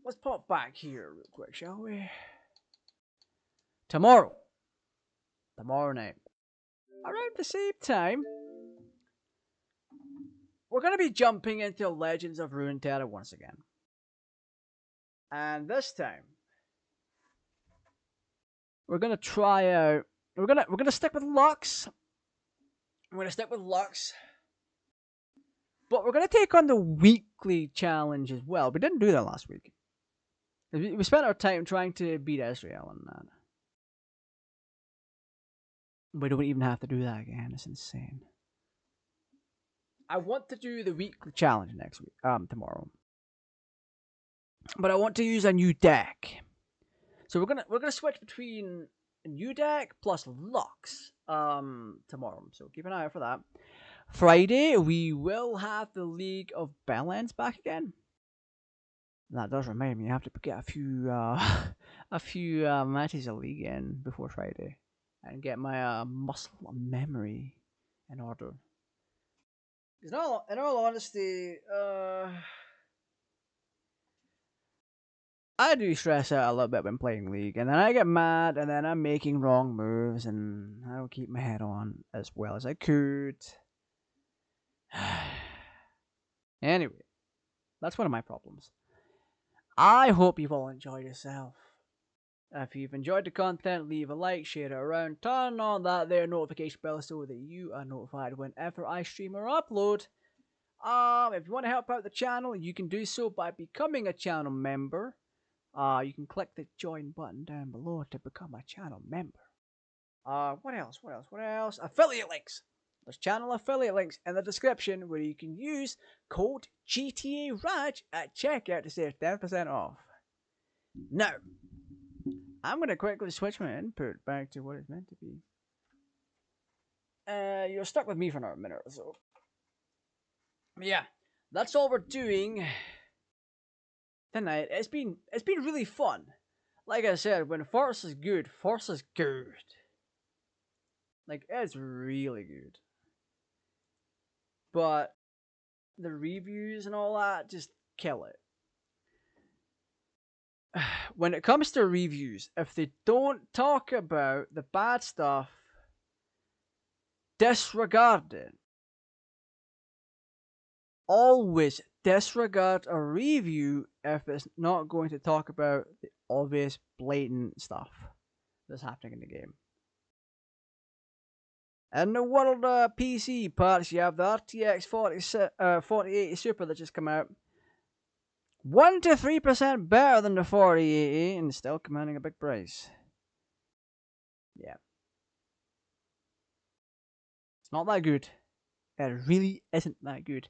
S1: Let's pop back here real quick, shall we? Tomorrow night, around the same time, we're going to be jumping into Legends of Runeterra once again. And this time, we're going to try out, we're going to stick with Lux. We're going to stick with Lux. But we're going to take on the weekly challenge as well. We didn't do that last week. We spent our time trying to beat Ezreal and that. We don't even have to do that again. It's insane. I want to do the weekly challenge next week, tomorrow. But I want to use a new deck. So we're gonna switch between a new deck plus Lux tomorrow. So keep an eye out for that. Friday we will have the League of Bellends back again. That does remind me, I have to get a few matches of League in before Friday and get my muscle memory in order. In all honesty, I do stress out a little bit when playing League, and then I get mad, and then I'm making wrong moves, and I don't keep my head on as well as I could. Anyway, that's one of my problems. I hope you've all enjoyed yourself. If you've enjoyed the content, leave a like, share it around, turn on that there notification bell so that you are notified whenever I stream or upload. If you want to help out the channel, you can do so by becoming a channel member. You can click the join button down below to become a channel member. What else? Affiliate links. There's channel affiliate links in the description where you can use code GTARaj at checkout to save 10% off. Now, I'm going to quickly switch my input back to what it's meant to be. You're stuck with me for another minute or so. Yeah, that's all we're doing tonight. It's been really fun. Like I said, when Forza's good, Forza's good. Like, it's really good. But the reviews and all that just kill it. When it comes to reviews, if they don't talk about the bad stuff, disregard it. Always disregard a review if it's not going to talk about the obvious, blatant stuff that's happening in the game. In the world of PC parts, you have the RTX 4080 Super that just come out. 1 to 3% better than the 4080 and still commanding a big price. Yeah. It's not that good. It really isn't that good.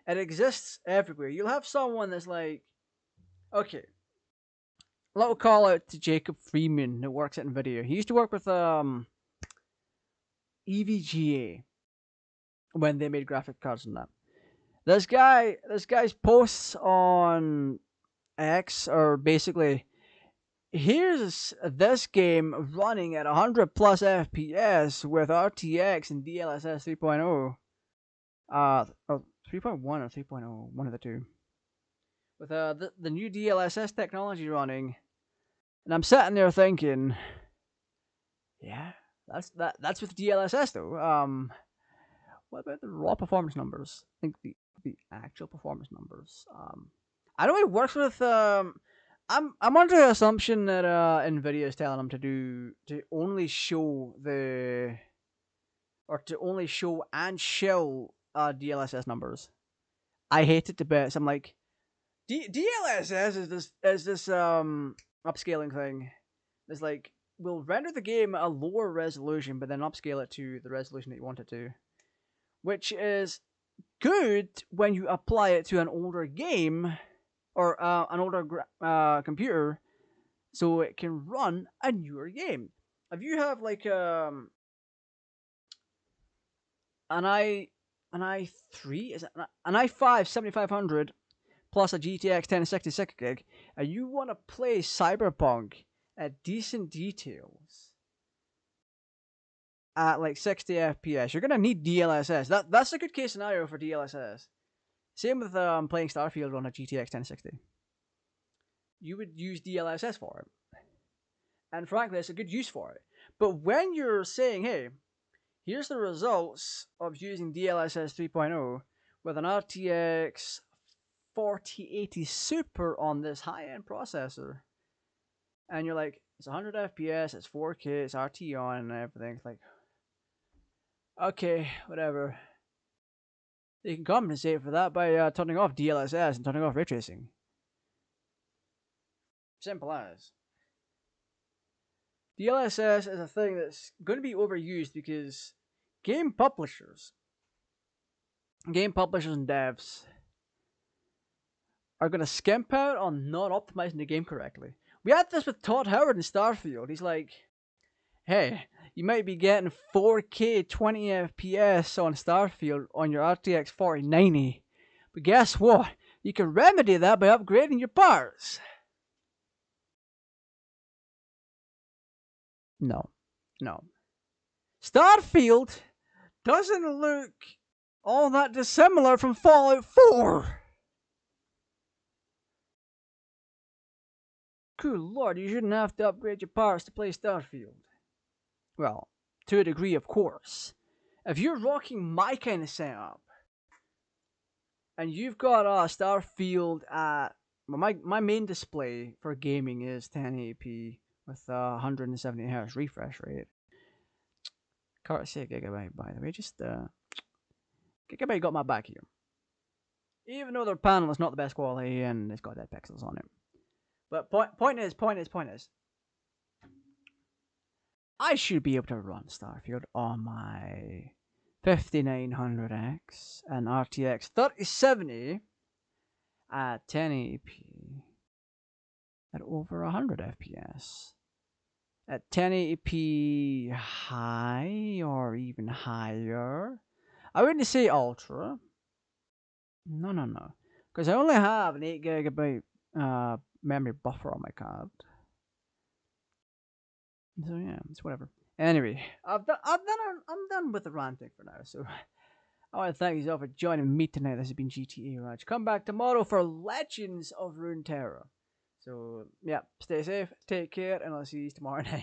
S1: It exists everywhere. You'll have someone that's like, okay, little call out to Jacob Freeman who works at Nvidia. He used to work with EVGA when they made graphic cards and that. This guy's posts on X are basically, here's this game running at 100 plus FPS with RTX and DLSS 3.0. 3.1 or 3.0, one of the two. With the new DLSS technology running, and I'm sitting there thinking, yeah, that's with DLSS though. What about the raw performance numbers? I think the actual performance numbers. I know it works with I'm under the assumption that Nvidia is telling them to only show and show DLSS numbers. I hate it to bits. I'm like, DLSS is this upscaling thing. It's like, we'll render the game at a lower resolution, but then upscale it to the resolution that you want it to, which is good when you apply it to an older game or an older computer, so it can run a newer game. If you have like an i3, is it an i5 7500 plus a GTX 1066 gig, and you want to play Cyberpunk at decent details at like 60 FPS, you're gonna need DLSS. That's a good case scenario for DLSS. Same with playing Starfield on a GTX 1060. You would use DLSS for it, and frankly, it's a good use for it. But when you're saying, hey, here's the results of using DLSS 3.0 with an RTX 4080 Super on this high-end processor, and you're like, it's 100 FPS, it's 4K, it's RT on, and everything. It's like, okay, whatever. You can compensate for that by turning off DLSS and turning off ray tracing. Simple as. DLSS is a thing that's going to be overused because game publishers and devs are going to skimp out on not optimizing the game correctly. We had this with Todd Howard in Starfield. He's like, hey, you might be getting 4K 20 FPS on Starfield on your RTX 4090, but guess what? You can remedy that by upgrading your parts. No. Starfield doesn't look all that dissimilar from Fallout 4. Good lord, you shouldn't have to upgrade your parts to play Starfield. Well, to a degree, of course. If you're rocking my kind of setup, and you've got Starfield at... My main display for gaming is 1080p with 170Hz refresh rate. Courtesy of Gigabyte, by the way. Just, Gigabyte got my back here. Even though their panel is not the best quality and it's got dead pixels on it. But point is, I should be able to run Starfield on my 5900X and RTX 3070 at 1080p at over 100 FPS. At 1080p high or even higher. I wouldn't say ultra. No. Because I only have an 8GB memory buffer on my card. So yeah, it's whatever. Anyway, I'm done with the ranting for now. So I want to thank you all for joining me tonight. This has been GTA Raj. Come back tomorrow for Legends of Runeterra. So yeah, stay safe, take care, and I'll see you tomorrow night.